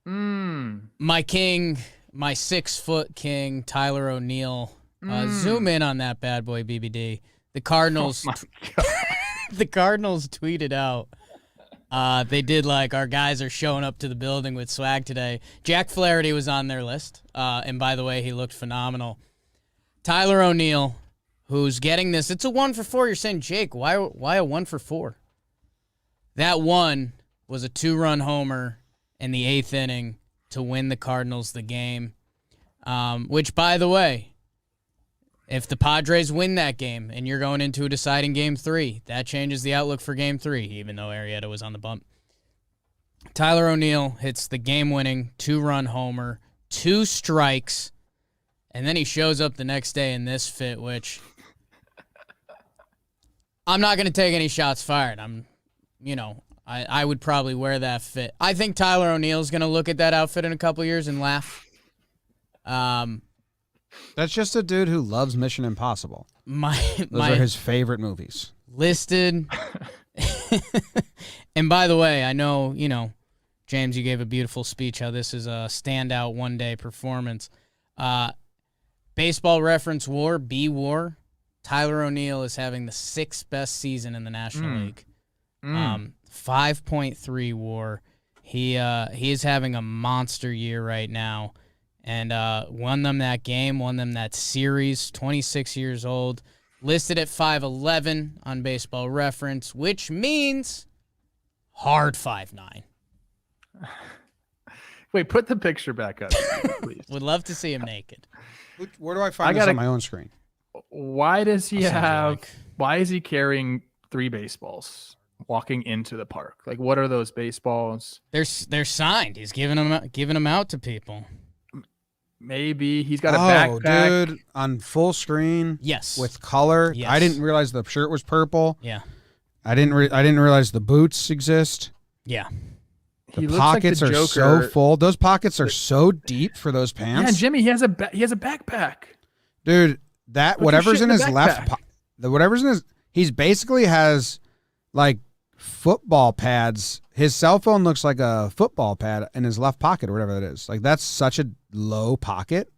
My king, my 6-foot king, Tyler O'Neill. Zoom in on that bad boy, BBD. The Cardinals. The Cardinals tweeted out. They did like, our guys are showing up to the building with swag today. Jack Flaherty was on their list. And by the way, he looked phenomenal. Tyler O'Neill, who's getting this. It's a 1 for 4. You're saying, Jake, why a 1 for 4? That one was a 2-run homer in the 8th inning to win the Cardinals the game. Which, by the way, if the Padres win that game and you're going into a deciding Game 3, that changes the outlook for Game 3, even though Arrieta was on the bump. Tyler O'Neill hits the game-winning 2-run homer, 2 strikes, and then he shows up the next day in this fit, which I'm not going to take any shots fired. I would probably wear that fit. I think Tyler O'Neill's going to look at that outfit in a couple years and laugh. That's just a dude who loves Mission Impossible. Those are his favorite movies. Listed. And by the way, I know, James, you gave a beautiful speech how this is a standout one-day performance. Baseball Reference WAR, B-WAR, Tyler O'Neill is having the 6th best season in the National League. 5.3 WAR. He is having a monster year right now. And won them that game, won them that series, 26 years old. Listed at 5'11" on Baseball Reference, which means hard 5'9". Wait, put the picture back up, please. Would love to see him naked. Where do I find this on my own screen? Why does he why is he carrying 3 baseballs walking into the park? Like, what are those baseballs? They're signed. He's giving them out to people. Maybe he's got a backpack. Dude, on full screen. Yes. With color. Yes. I didn't realize the shirt was purple. Yeah. I didn't realize the boots exist. Yeah. The pockets are so full. Those pockets are so deep for those pants. Yeah, Jimmy, he has a backpack. Dude, whatever's in his left backpack. he's basically has like football pads. His cell phone looks like a football pad in his left pocket or whatever that is. Like, that's such a low pocket.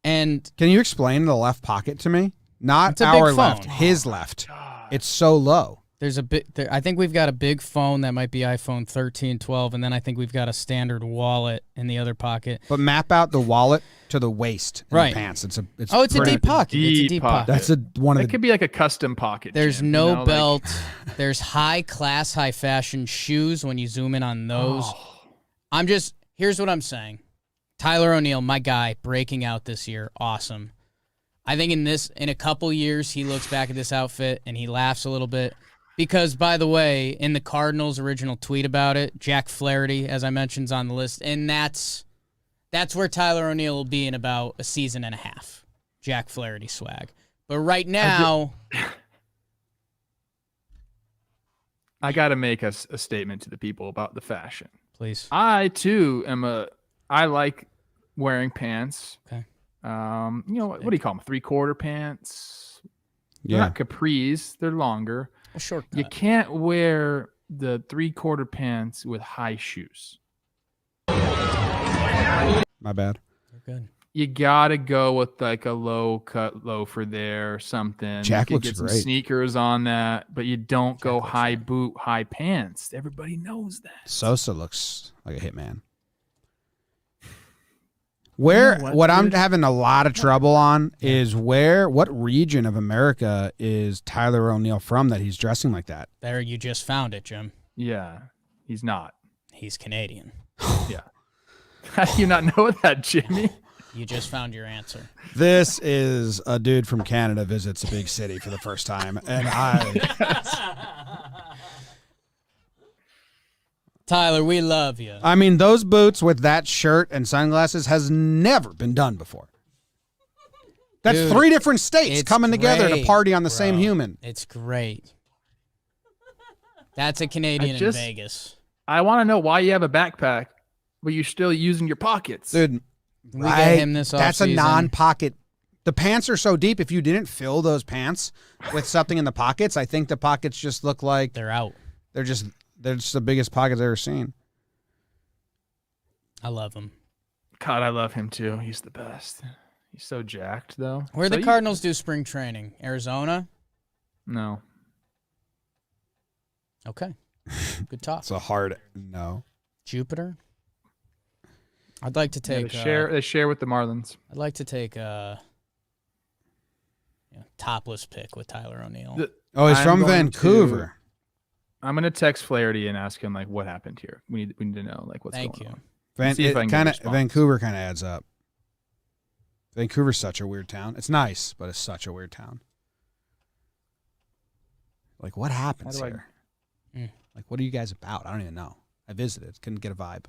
And Can you explain the left pocket to me? Not It's a our big left, phone. his left. It's so low. there's a bit. I think we've got a big phone that might be iPhone 13, 12, and then I think we've got a standard wallet in the other pocket. But map out the wallet to the waist in Right. the pants. It's a It's a deep pocket. It's a deep pocket. That's one of That the could be like a custom pocket. There's Jim, no you know, like- belt. There's high class, high fashion shoes when you zoom in on those. Here's what I'm saying. Tyler O'Neill, my guy, breaking out this year. Awesome. I think in a couple years, he looks back at this outfit and he laughs a little bit. Because, by the way, in the Cardinals' original tweet about it, Jack Flaherty, as I mentioned, is on the list. And that's where Tyler O'Neill will be in about a season and a half. Jack Flaherty swag. But right now... I got to make a statement to the people about the fashion. Please. I too I like wearing pants. Okay. You know, what do you call them? 3/4 pants. They're Yeah. not capris. They're longer. A shortcut. You can't wear the 3/4 pants with high shoes. My bad. You're good. You gotta go with like a low cut loafer there or something. Jack you looks can get some great. sneakers on that, but you don't go looks high good. boot, high pants. Everybody knows that. Sosa looks like a hitman. What I'm having a lot of trouble on is what region of America is Tyler O'Neill from that he's dressing like that? There, you just found it, Jim. Yeah, he's not. He's Canadian. Yeah. How do you not know that, Jimmy? You just found your answer. This is a dude from Canada visits a big city for the first time, and Tyler, we love you. I mean, those boots with that shirt and sunglasses has never been done before. That's Dude, 3 different states it's coming together to great, party on the bro. same human. It's great. That's a Canadian in Vegas. I want to know why you have a backpack, but you're still using your pockets. Dude, We get him this that's a offseason. non-pocket. The pants are so deep, if you didn't fill those pants with something in the pockets, I think the pockets just look like They're out. they're just the biggest pockets I've ever seen. I love him. God, I love him too. He's the best. He's so jacked, though. Where So the you- Cardinals do spring training? Arizona? No. Okay. Good talk. It's a hard no. Jupiter? I'd like to Yeah, take they share with the Marlins. I'd like to take a topless pick with Tyler O'Neill. Oh, he's I'm from going Vancouver. I'm gonna text Flaherty and ask him like what happened here. We need to know like what's Thank going you. on. See if I can get a response. Vancouver kind of adds up. Vancouver's such a weird town. It's nice, but it's such a weird town. Like, what happens How do I- here? Mm. Like, what are you guys about? I don't even know. I visited. Couldn't get a vibe.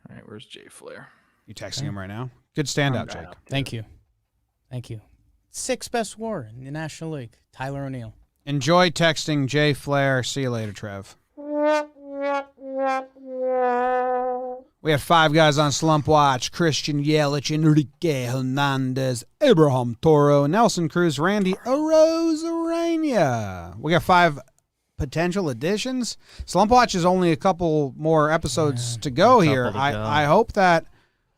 All right, where's Jay Flair? You texting him right now? Good standout, I'm Jake. out. Thank you. Thank you. 6th best WAR in the National League. Tyler O'Neill. Enjoy texting Jay Flair. See you later, Trev. We have 5 guys on Slump Watch: Christian Yelich, Enrique Hernandez, Abraham Toro, Nelson Cruz, Randy Arozarena. We got 5 potential additions. Slump Watch is only a couple more episodes to go here. couple to go. I hope that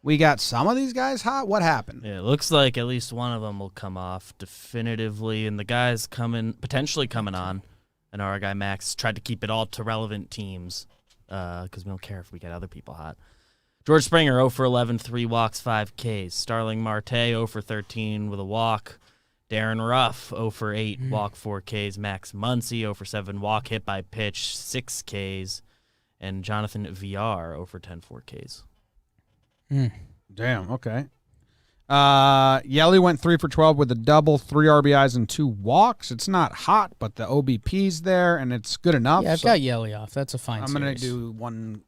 we got some of these guys hot. What happened? Yeah, it looks like at least one of them will come off definitively, and the guys potentially coming on, and our guy Max tried to keep it all to relevant teams because we don't care if we get other people hot. George Springer, 0 for 11, 3 walks, 5 Ks. Starling Marte, 0 for 13 with a walk. Darren Ruff, 0 for 8, walk, 4 Ks. Max Muncy, 0 for 7, walk, hit by pitch, 6 Ks. And Jonathan VR, 0 for 10, 4 Ks. Damn, okay. Yelly went 3 for 12 with a double, 3 RBIs and 2 walks. It's not hot, but the OBP's there, and it's good enough. Yeah, I've so got Yelly off. That's a fine I'm going to series. do one.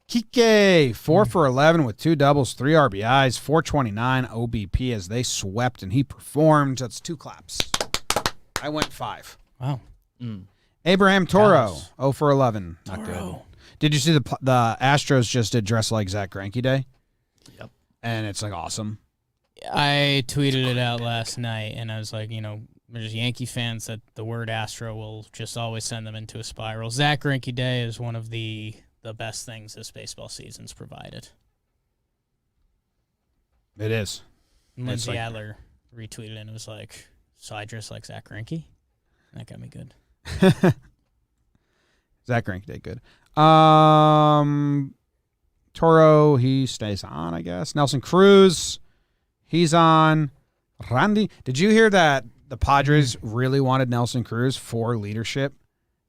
Kike, 4 for 11 with 2 doubles, 3 RBIs, 429 OBP as they swept, and he performed. That's 2 claps. I went 5. Wow. Abraham Toro, Dallas. 0 for 11. Not good. Did you see the Astros just did Dress Like Zach Greinke Day? Yep. And it's like awesome. I tweeted it out last night, and I was like, There's Yankee fans that the word Astro will just always send them into a spiral. Zach Greinke Day is one of the best things this baseball season's provided. It is. And Lindsay Adler retweeted and it was like, so I dress like Zach Greinke? That got me good. Zach Greinke did good. Toro, he stays on, I guess. Nelson Cruz, he's on. Randy, did you hear that the Padres really wanted Nelson Cruz for leadership?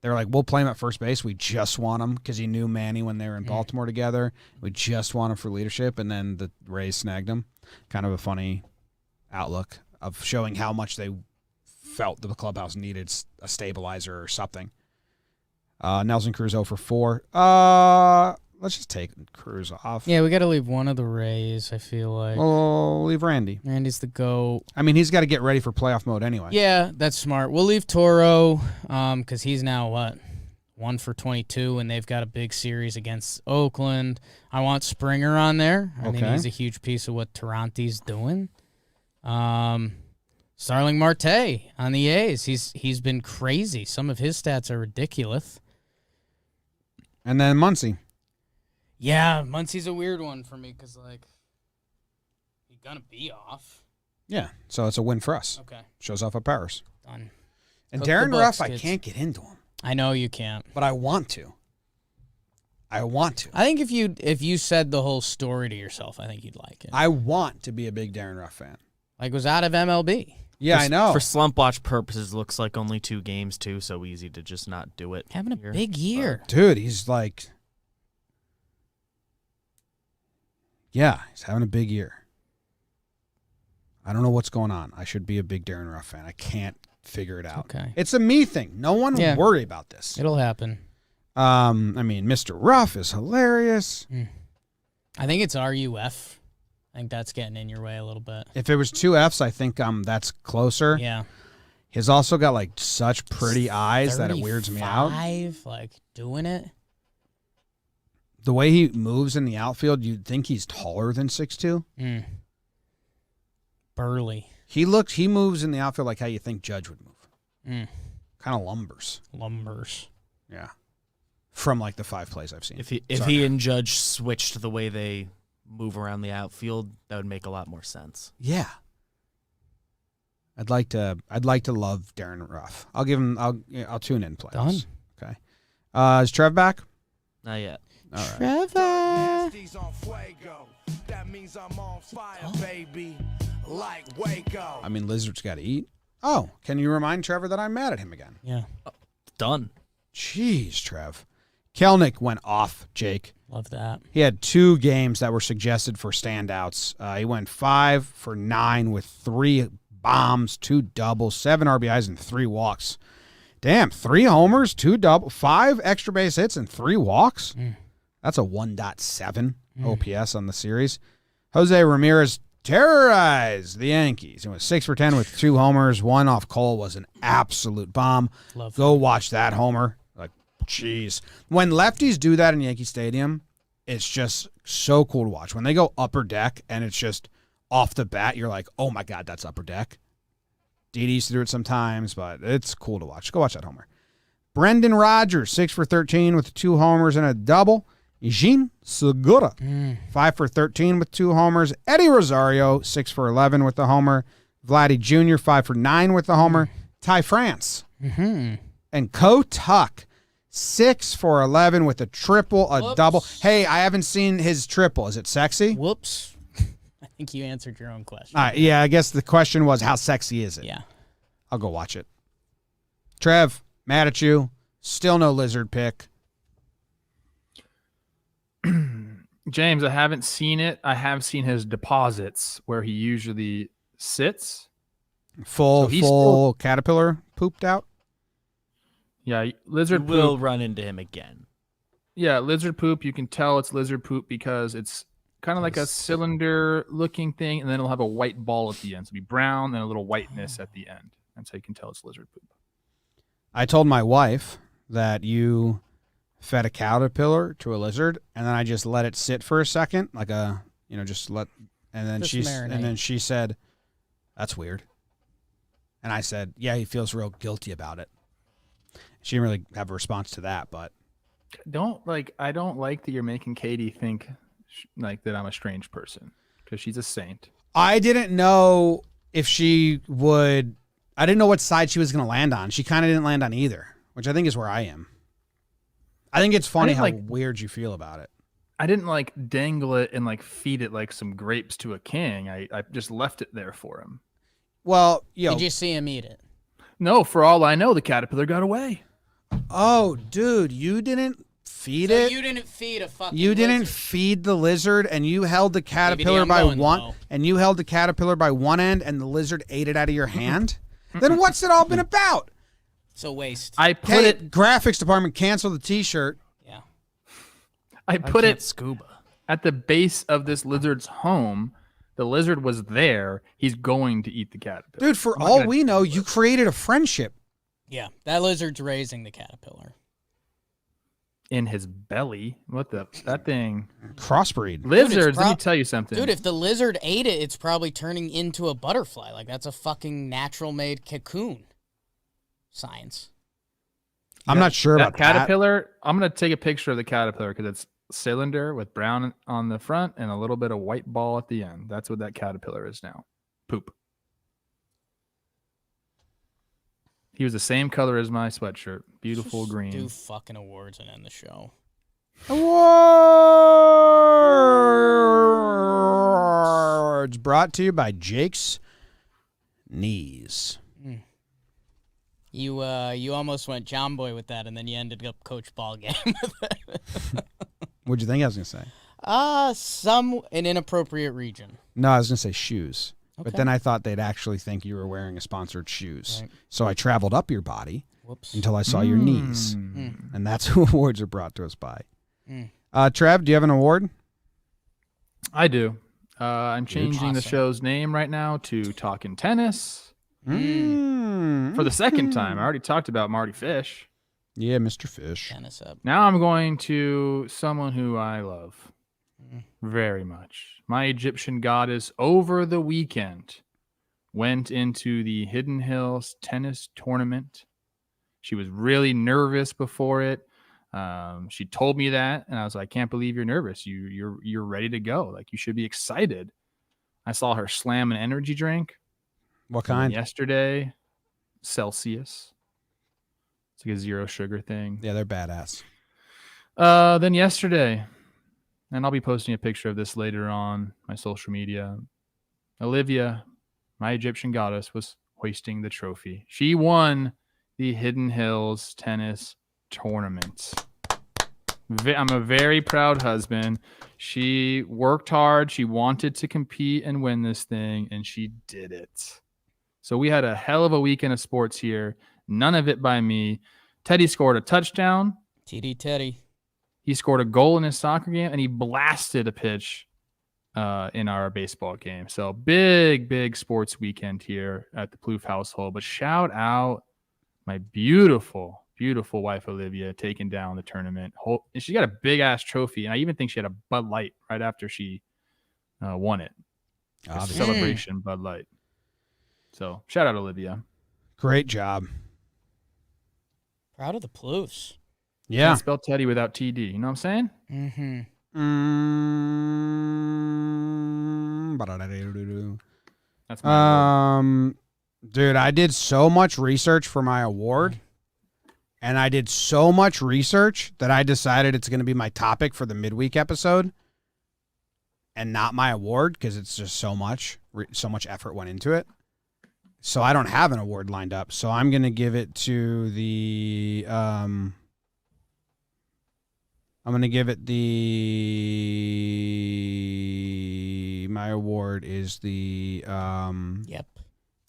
They were like, we'll play him at first base. We just want him because he knew Manny when they were in Baltimore together. We just want him for leadership, and then the Rays snagged him. Kind of a funny outlook of showing how much they felt the clubhouse needed a stabilizer or something. Nelson Cruz 0 for 4. Let's just take Cruz off. Yeah, we got to leave one of the Rays, I feel like. We'll leave Randy. Randy's the GOAT. I mean, he's got to get ready for playoff mode anyway. Yeah, that's smart. We'll leave Toro because he's now, 1 for 22, and they've got a big series against Oakland. I want Springer on there. I think he's a huge piece of what Toronto's doing. Starling Marte on the A's. He's been crazy. Some of his stats are ridiculous. And then Muncy. Yeah, Muncy's a weird one for me because, he's going to be off. Yeah, so it's a win for us. Okay. Shows off our powers. Done. And Cook Darren the Ruff, books, I kids. can't get into him. I know you can't. But I want to. I think if you said the whole story to yourself, I think you'd like it. I want to be a big Darren Ruff fan. Was out of MLB. Yeah, I know. For Slump Watch purposes, looks like only 2 games, too, so easy to just not do it. Having a big year. Dude, he's like... Yeah, he's having a big year. I don't know what's going on. I should be a big Darren Ruff fan. I can't figure it out. Okay. It's a me thing. No one worry about this. It'll happen. I mean, Mr. Ruff is hilarious. I think it's RUF. I think that's getting in your way a little bit. If it was 2 Fs, I think that's closer. Yeah. He's also got such pretty eyes that it weirds me out. 35, doing it. The way he moves in the outfield, you'd think he's taller than 6'2". Burly. He moves in the outfield like how you think Judge would move. Kind of lumbers. Yeah. From the 5 plays I've seen. If he and Judge switched the way they move around the outfield, that would make a lot more sense. Yeah. I'd like to love Darren Ruff. I'll give him I'll tune in playoffs. Done. Okay. Is Trev back? Not yet. All right. Trevor. I mean, Lizard's got to eat. Oh, can you remind Trevor that I'm mad at him again? Yeah. Done. Jeez, Trev. Kelnick went off, Jake. Love that. He had 2 games that were suggested for standouts. He went 5 for 9 with 3 bombs, 2 doubles, 7 RBIs, and 3 walks. Damn, 3 homers, 2 doubles, 5 extra base hits, and 3 walks? That's a 1.7 OPS on the series. Jose Ramirez terrorized the Yankees. He went 6 for 10 with 2 homers. 1 off Cole was an absolute bomb. Go watch that homer. Jeez. When lefties do that in Yankee Stadium, it's just so cool to watch. When they go upper deck and it's just off the bat, you're like, oh my God, that's upper deck. Didi used to do it sometimes, but it's cool to watch. Go watch that homer. Brendan Rodgers, 6 for 13 with 2 homers and a double. Eugene Segura, 5 for 13 with 2 homers. Eddie Rosario, 6 for 11 with the homer. Vladdy Jr., 5 for 9 with the homer. Ty France. And Ko Tuck, 6 for 11 with a triple, a double. Hey, I haven't seen his triple. Is it sexy? Whoops. I think you answered your own question. Yeah, I guess the question was, how sexy is it? Yeah. I'll go watch it. Trev, mad at you. Still no Lizard pick. James, I haven't seen it. I have seen his deposits where he usually sits. Full caterpillar pooped out? Yeah, lizard You will poop. run into him again. Yeah, lizard poop. You can tell it's lizard poop because it's kind of like a cylinder-looking thing, and then it'll have a white ball at the end. So it'll be brown and a little whiteness at the end. That's how you can tell it's lizard poop. I told my wife that you fed a caterpillar to a lizard, and then I just let it sit for a second, just let, and then Just she marinate. and then she said, "That's weird." And I said, yeah, he feels real guilty about it. She didn't really have a response to that, but I don't like that you're making Katie think like that I'm a strange person because she's a saint. I didn't know if she would. I didn't know what side she was going to land on. She kind of didn't land on either, which I think is where I am. I think it's funny how weird you feel about it. I didn't like dangle it and like feed it like some grapes to a king. I just left it there for him. Well, did you see him eat it? No, for all I know, the caterpillar got away. Oh, dude, you didn't feed it. You didn't feed a fucking. You didn't lizard. feed the lizard, and you held the caterpillar by one. And you held the caterpillar by one end, and the lizard ate it out of your hand. Then what's it all been about? It's a waste. I put it. Graphics department, cancel the T-shirt. Yeah. I put it scuba at the base of this lizard's home. The lizard was there. He's going to eat the caterpillar. Dude, for all we know, you created a friendship. Yeah, that lizard's raising the caterpillar. In his belly. What that thing? Crossbreed. Lizards, let me tell you something. Dude, if the lizard ate it, it's probably turning into a butterfly. Like, that's a fucking natural-made cocoon. Science. I'm not sure about that. Caterpillar. I'm going to take a picture of the caterpillar because it's cylinder with brown on the front and a little bit of white ball at the end. That's what that caterpillar is now. Poop. He was the same color as my sweatshirt. Beautiful green. Do fucking awards and end the show. Awards brought to you by Jake's Knees. You almost went JOMBOY with that, and then you ended up Coach Ball Game with it. What'd you think I was gonna say? An inappropriate region. No, I was gonna say shoes. Okay. But then I thought they'd actually think you were wearing a sponsored shoes. Right. So I traveled up your body until I saw your knees. And that's who awards are brought to us by. Trev, do you have an award? I do. I'm changing the show's name right now to Talkin Tennis. For the second time. I already talked about Mardy Fish. Yeah, Mr. Fish. Tennis up. Now I'm going to someone who I love very much. My Egyptian goddess over the weekend went into the Hidden Hills tennis tournament. She was really nervous before it. She told me that, and I was like, I can't believe you're nervous. You're ready to go. Like, you should be excited. I saw her slam an energy drink. What kind? Yesterday, Celsius. It's like a zero sugar thing. Yeah, they're badass. Then yesterday, and I'll be posting a picture of this later on my social media. Olivia, my Egyptian goddess, was hoisting the trophy. She won the Hidden Hills tennis tournament. I'm a very proud husband. She worked hard. She wanted to compete and win this thing, and she did it. So we had a hell of a weekend of sports here. None of it by me. Teddy scored a touchdown. TD Teddy. He scored a goal in his soccer game, and he blasted a pitch in our baseball game. So big sports weekend here at the Plouffe household. But shout out my beautiful wife, Olivia, taking down the tournament. She got a big-ass trophy, and I even think she had a Bud Light right after she won it. Celebration Bud Light. So shout out, Olivia. Great job. Proud of the Plouffes. Yeah. Can't spell Teddy without TD. You know what I'm saying? That's my award. Dude, I did so much research for my award, and I did so much research that I decided it's going to be my topic for the midweek episode and not my award because it's just so much effort went into it. So I don't have an award lined up. So I'm going to give it to the my award is the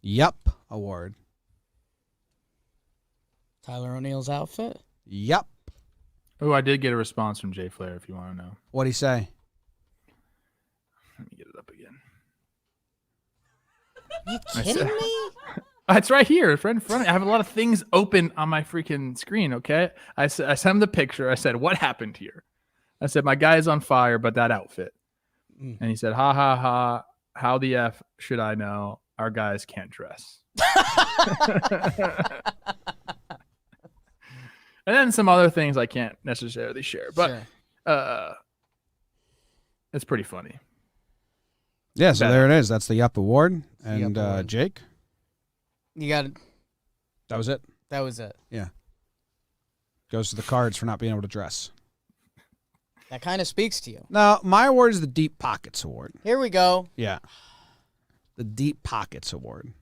Yep award. Tyler O'Neill's outfit? Yep. Oh, I did get a response from Jay Flair if you want to know. What'd he say? Let me get it up again. Are you kidding me? It's right here, right in front. I have a lot of things open on my freaking screen, okay? I sent him the picture. I said, what happened here? I said, my guy's on fire, but that outfit. And he said, ha, ha, ha. How the F should I know? our guys can't dress. And then some other things I can't necessarily share, but it's pretty funny. Yeah, so there it is. That's the Up Award. And Award. Jake? You got it. That was it? That was it. Yeah. Goes to the Cards for not being able to dress. That kind of speaks to you. No, my award is the Deep Pockets Award. Here we go. Yeah. The Deep Pockets Award.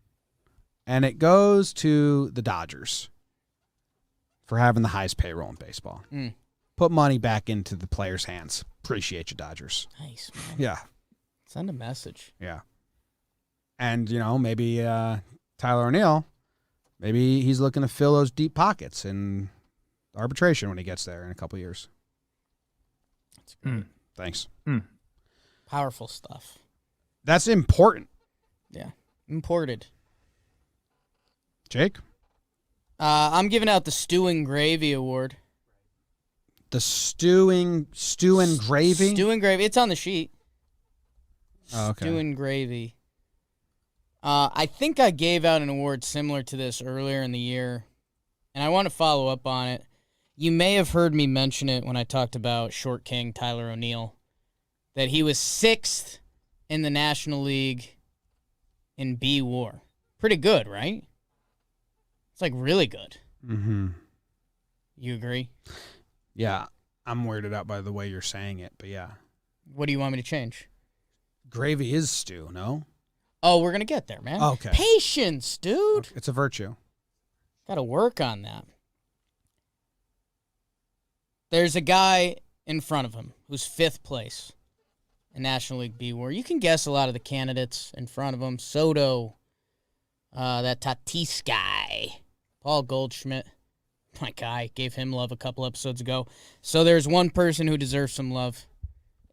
And it goes to the Dodgers for having the highest payroll in baseball. Put money back into the players' hands. Appreciate you, Dodgers. Nice, man. Yeah. Send a message. Yeah. And, maybe Tyler O'Neill, maybe he's looking to fill those deep pockets in arbitration when he gets there in a couple of years. That's great. Thanks. Powerful stuff. That's important. Yeah. Imported. Jake? I'm giving out the Stew and Gravy Award. The stew and gravy? Stew and Gravy. It's on the sheet. Oh, okay. Stew and Gravy. I think I gave out an award similar to this earlier in the year, and I want to follow up on it. You may have heard me mention it when I talked about Short King Tyler O'Neill, that he was 6th in the National League in B WAR. Pretty good, right? It's like really good. Mm-hmm. You agree? Yeah. I'm weirded out by the way you're saying it, but yeah. What do you want me to change? Gravy is stew, no? Oh, we're going to get there, man. Okay. Patience, dude. It's a virtue. Got to work on that. There's a guy in front of him who's 5th place in National League B WAR. You can guess a lot of the candidates in front of him. Soto, that Tatis guy, Paul Goldschmidt, my guy, gave him love a couple episodes ago. So there's one person who deserves some love.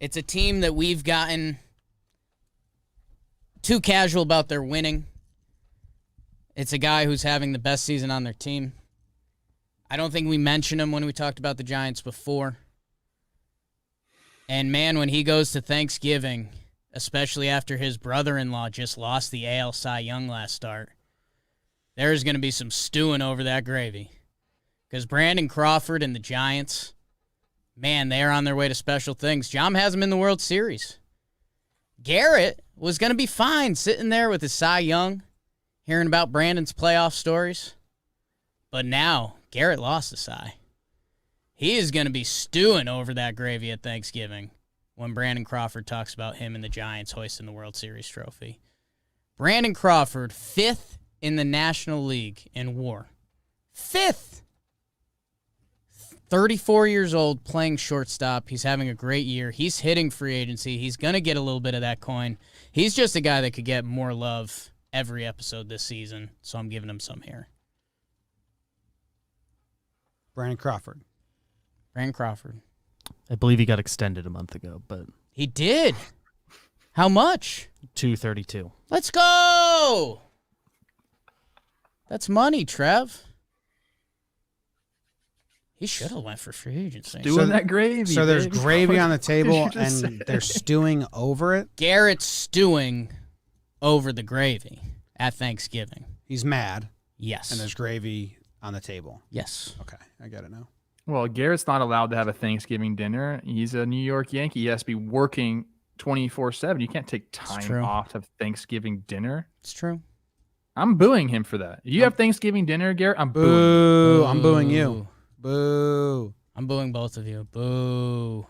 It's a team that we've gotten too casual about their winning. It's a guy who's having the best season on their team. I don't think we mentioned him when we talked about the Giants before. And, man, when he goes to Thanksgiving, especially after his brother-in-law just lost the AL Cy Young last start, there's going to be some stewing over that gravy. Because Brandon Crawford and the Giants, man, they are on their way to special things. Jom has them in the World Series. Gerrit was going to be fine sitting there with his Cy Young, hearing about Brandon's playoff stories. But now, Gerrit lost the Cy. He is going to be stewing over that gravy at Thanksgiving when Brandon Crawford talks about him and the Giants hoisting the World Series trophy. Brandon Crawford, 5th in the National League in WAR. 5th! 34 years old, playing shortstop. He's having a great year. He's hitting free agency. He's going to get a little bit of that coin. He's just a guy that could get more love every episode this season, so I'm giving him some here. Brandon Crawford. Brandon Crawford. I believe he got extended a month ago, but He did. How much? $232. Let's go! That's money, Trev. He should have went for free agency. Doing that gravy. So there's baby. gravy on the What did table, you just and say? they're stewing over it. Garrett's stewing over the gravy at Thanksgiving. He's mad, Yes. and there's gravy on the table. Yes. Okay, I get it now. Well, Garrett's not allowed to have a Thanksgiving dinner. He's a New York Yankee. He has to be working 24/7. You can't take time true. off to have Thanksgiving dinner. It's true. I'm booing him for that. If you have Thanksgiving dinner, Garrett, I'm booing you. Boo! I'm booing you. Boo! I'm booing both of you. Boo.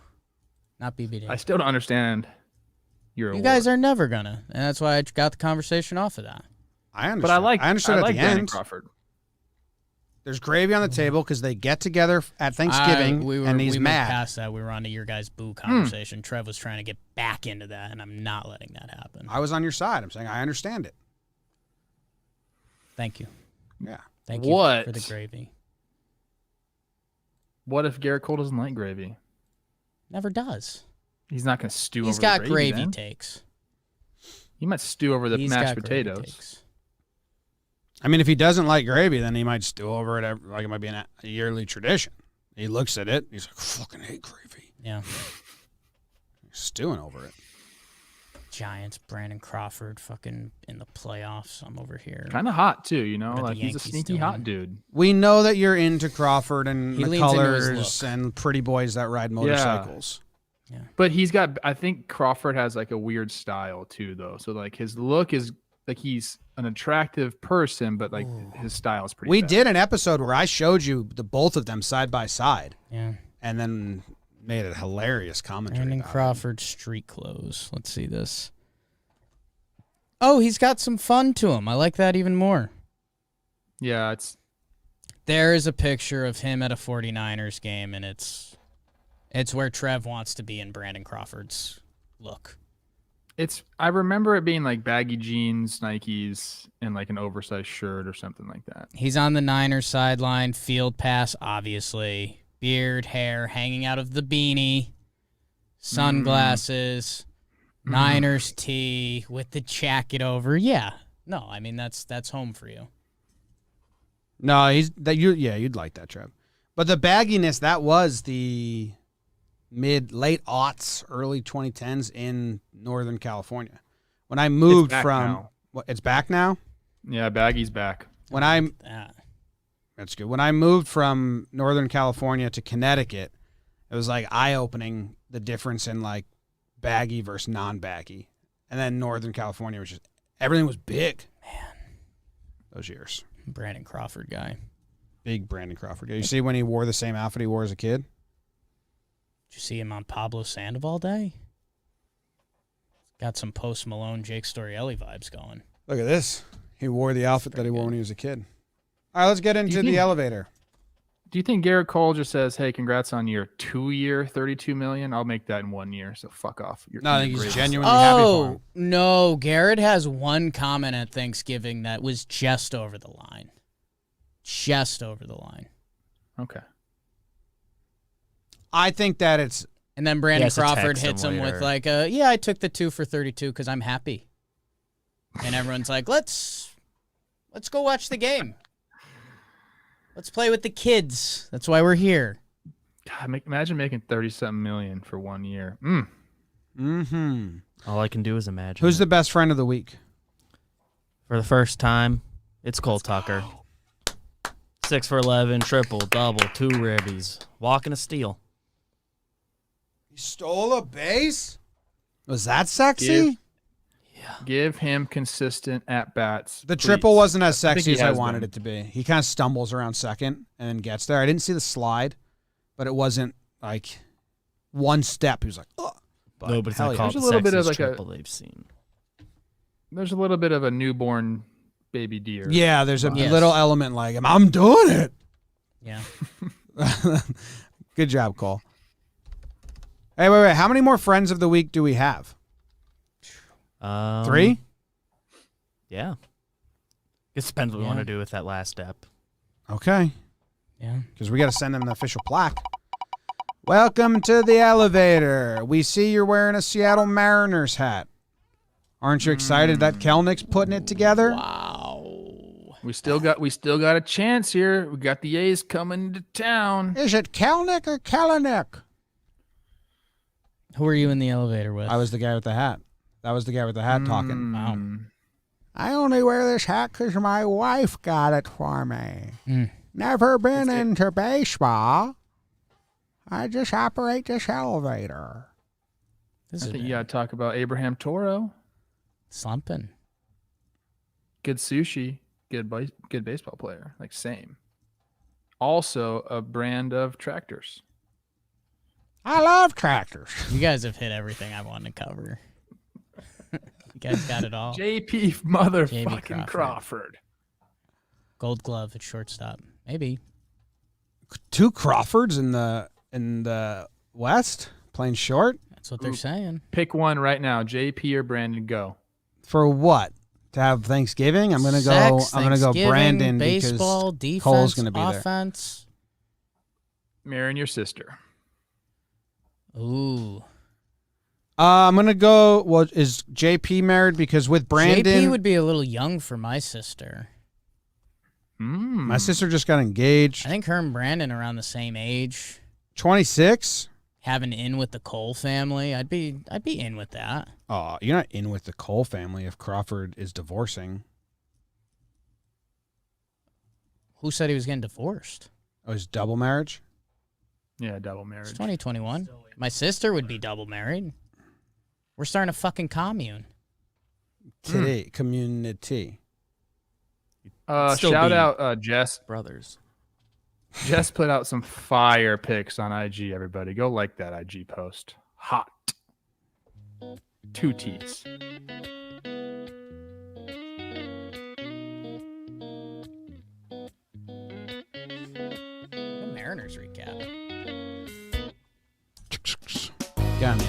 Not BBD. I still don't understand your You award. guys are never gonna, and that's why I got the conversation off of that. I understand. But I like understood I at like the Brandon end. Crawford. There's gravy on the table because they get together at Thanksgiving, and he's we mad. moved past that. We were on to your guys' boo conversation. Trev was trying to get back into that, and I'm not letting that happen. I was on your side. I'm saying I understand it. Thank you. Yeah. Thank you What? for the gravy. What if Gerrit Cole doesn't like gravy? Never does. He's not going to stew He's over got the gravy then. takes. He might stew over the He's mashed got gravy potatoes. takes. I mean, if he doesn't like gravy, then he might stew over it. Like it might be a yearly tradition. He looks at it. He's like, I fucking hate gravy. Yeah. He's stewing over it. Giants, Brandon Crawford, fucking in the playoffs. I'm over here. Kind of hot too, you know. What are Like the he's a Yankees sneaky doing? hot dude. We know that you're into Crawford and He the leans into his colors look. and pretty boys that ride motorcycles. But he's got. I think Crawford has like a weird style too, though. So like his look is like he's an attractive person, but like his style is pretty. We bad. did an episode where I showed you the both of them side by side, Yeah. and then made a hilarious commentary. Brandon about it. Crawford street clothes. Let's see this. Oh, he's got some fun to him. I like that even more. Yeah, it's There is a picture of him at a 49ers game, and it's where Trev wants to be in Brandon Crawford's look. I remember it being like baggy jeans, Nikes, and like an oversized shirt or something like that. He's on the Niners sideline, field pass, obviously. Beard, hair, hanging out of the beanie, sunglasses, Niners tee with the jacket over. Yeah. No, I mean, that's home for you. No, you'd like that, Trev. But the bagginess, that was the late aughts, early 2010s in Northern California. When I moved now. It's back now? Yeah, baggy's back. That's good. When I moved from Northern California to Connecticut, it was like eye-opening the difference in like baggy versus non-baggy. And then Northern California was just, everything was big. Man. Those years. Brandon Crawford guy. Big Brandon Crawford. You see when he wore the same outfit he wore as a kid? Did you see him on Pablo Sandoval Day? Got some Post Malone, Jake Storielli vibes going. Look at this. He wore the outfit that he wore when he was a kid. All right, let's get into the elevator. Do you think Gerrit Cole just says, "Hey, congrats on your 2-year, $32 million. I'll make that in 1 year." So fuck off. No, I think he's genuinely happy for him. No, Gerrit has one comment at Thanksgiving that was just over the line. Just over the line. Okay. I think that it's... And then Brandon to Crawford text hits him him with later. like, I took the 2 for 32 because I'm happy. And everyone's like, let's go watch the game. Let's play with the kids. That's why we're here. God, imagine making 30-something million for 1 year. Mm-hmm. All I can do is imagine. Who's it. the best friend of the week? For the first time, it's Cole Tucker. 6 for 11, triple, double, 2 ribbies. Walking a steal. He stole a base? Was that sexy? Give him consistent at-bats. The please. triple wasn't as I think sexy he as I has wanted been. it to be. He kind of stumbles around second and then gets there. I didn't see the slide, but it wasn't like one step. He was like, ugh. But Nobody's hell gonna yeah. call it There's the a little bit of sexiest like a- triple they've seen. There's a little bit of a newborn baby deer. Yeah, there's a Yes. little element like, I'm doing it. Yeah. Good job, Cole. Hey, wait. How many more friends of the week do we have? 3? Yeah. It depends what we Yeah. want to do with that last step. Okay. Yeah. Because we got to send him an official plaque. Welcome to the elevator. We see you're wearing a Seattle Mariners hat. Aren't you excited that Kelnick's putting it together? Wow. We still got a chance here. We got the A's coming to town. Is it Kelnick or Kellenick? Who are you in the elevator with? I was the guy with the hat. That was the guy with the hat talking. Wow. I only wear this hat because my wife got it for me. Mm. Never been into baseball. I just operate this elevator. This I is think you got to talk about Abraham Toro. slumping. Good sushi. Good baseball player. Like same. Also a brand of tractors. I love tractors. You guys have hit everything I wanted to cover. You guys got it all. JP motherfucking Crawford. Crawford. Gold glove at shortstop. Maybe. 2 Crawfords in the West playing short That's what they're saying. Pick one right now. JP or Brandon, go. for what? To have Thanksgiving? I'm gonna go. Sex, I'm gonna go Thanksgiving, Brandon baseball, because defense, Cole's gonna be there. offense. Marrying your sister. Ooh. I'm gonna go. Well, is JP married? Because with Brandon, JP would be a little young for my sister. my sister just got engaged. I think her and Brandon are around the same age. 26. have an in with the Cole family. I'd be in with that. Oh, you're not in with the Cole family if Crawford is divorcing. Who said he was getting divorced? Oh, his double marriage? Yeah, double marriage. It's 2021. My sister would be double married. We're starting a fucking commune. Today, community. Still Shout be out Jess. brothers. Jess put out some fire pics on IG, everybody. Go like that IG post. Hot. 2 T's. The Mariners recap. Got me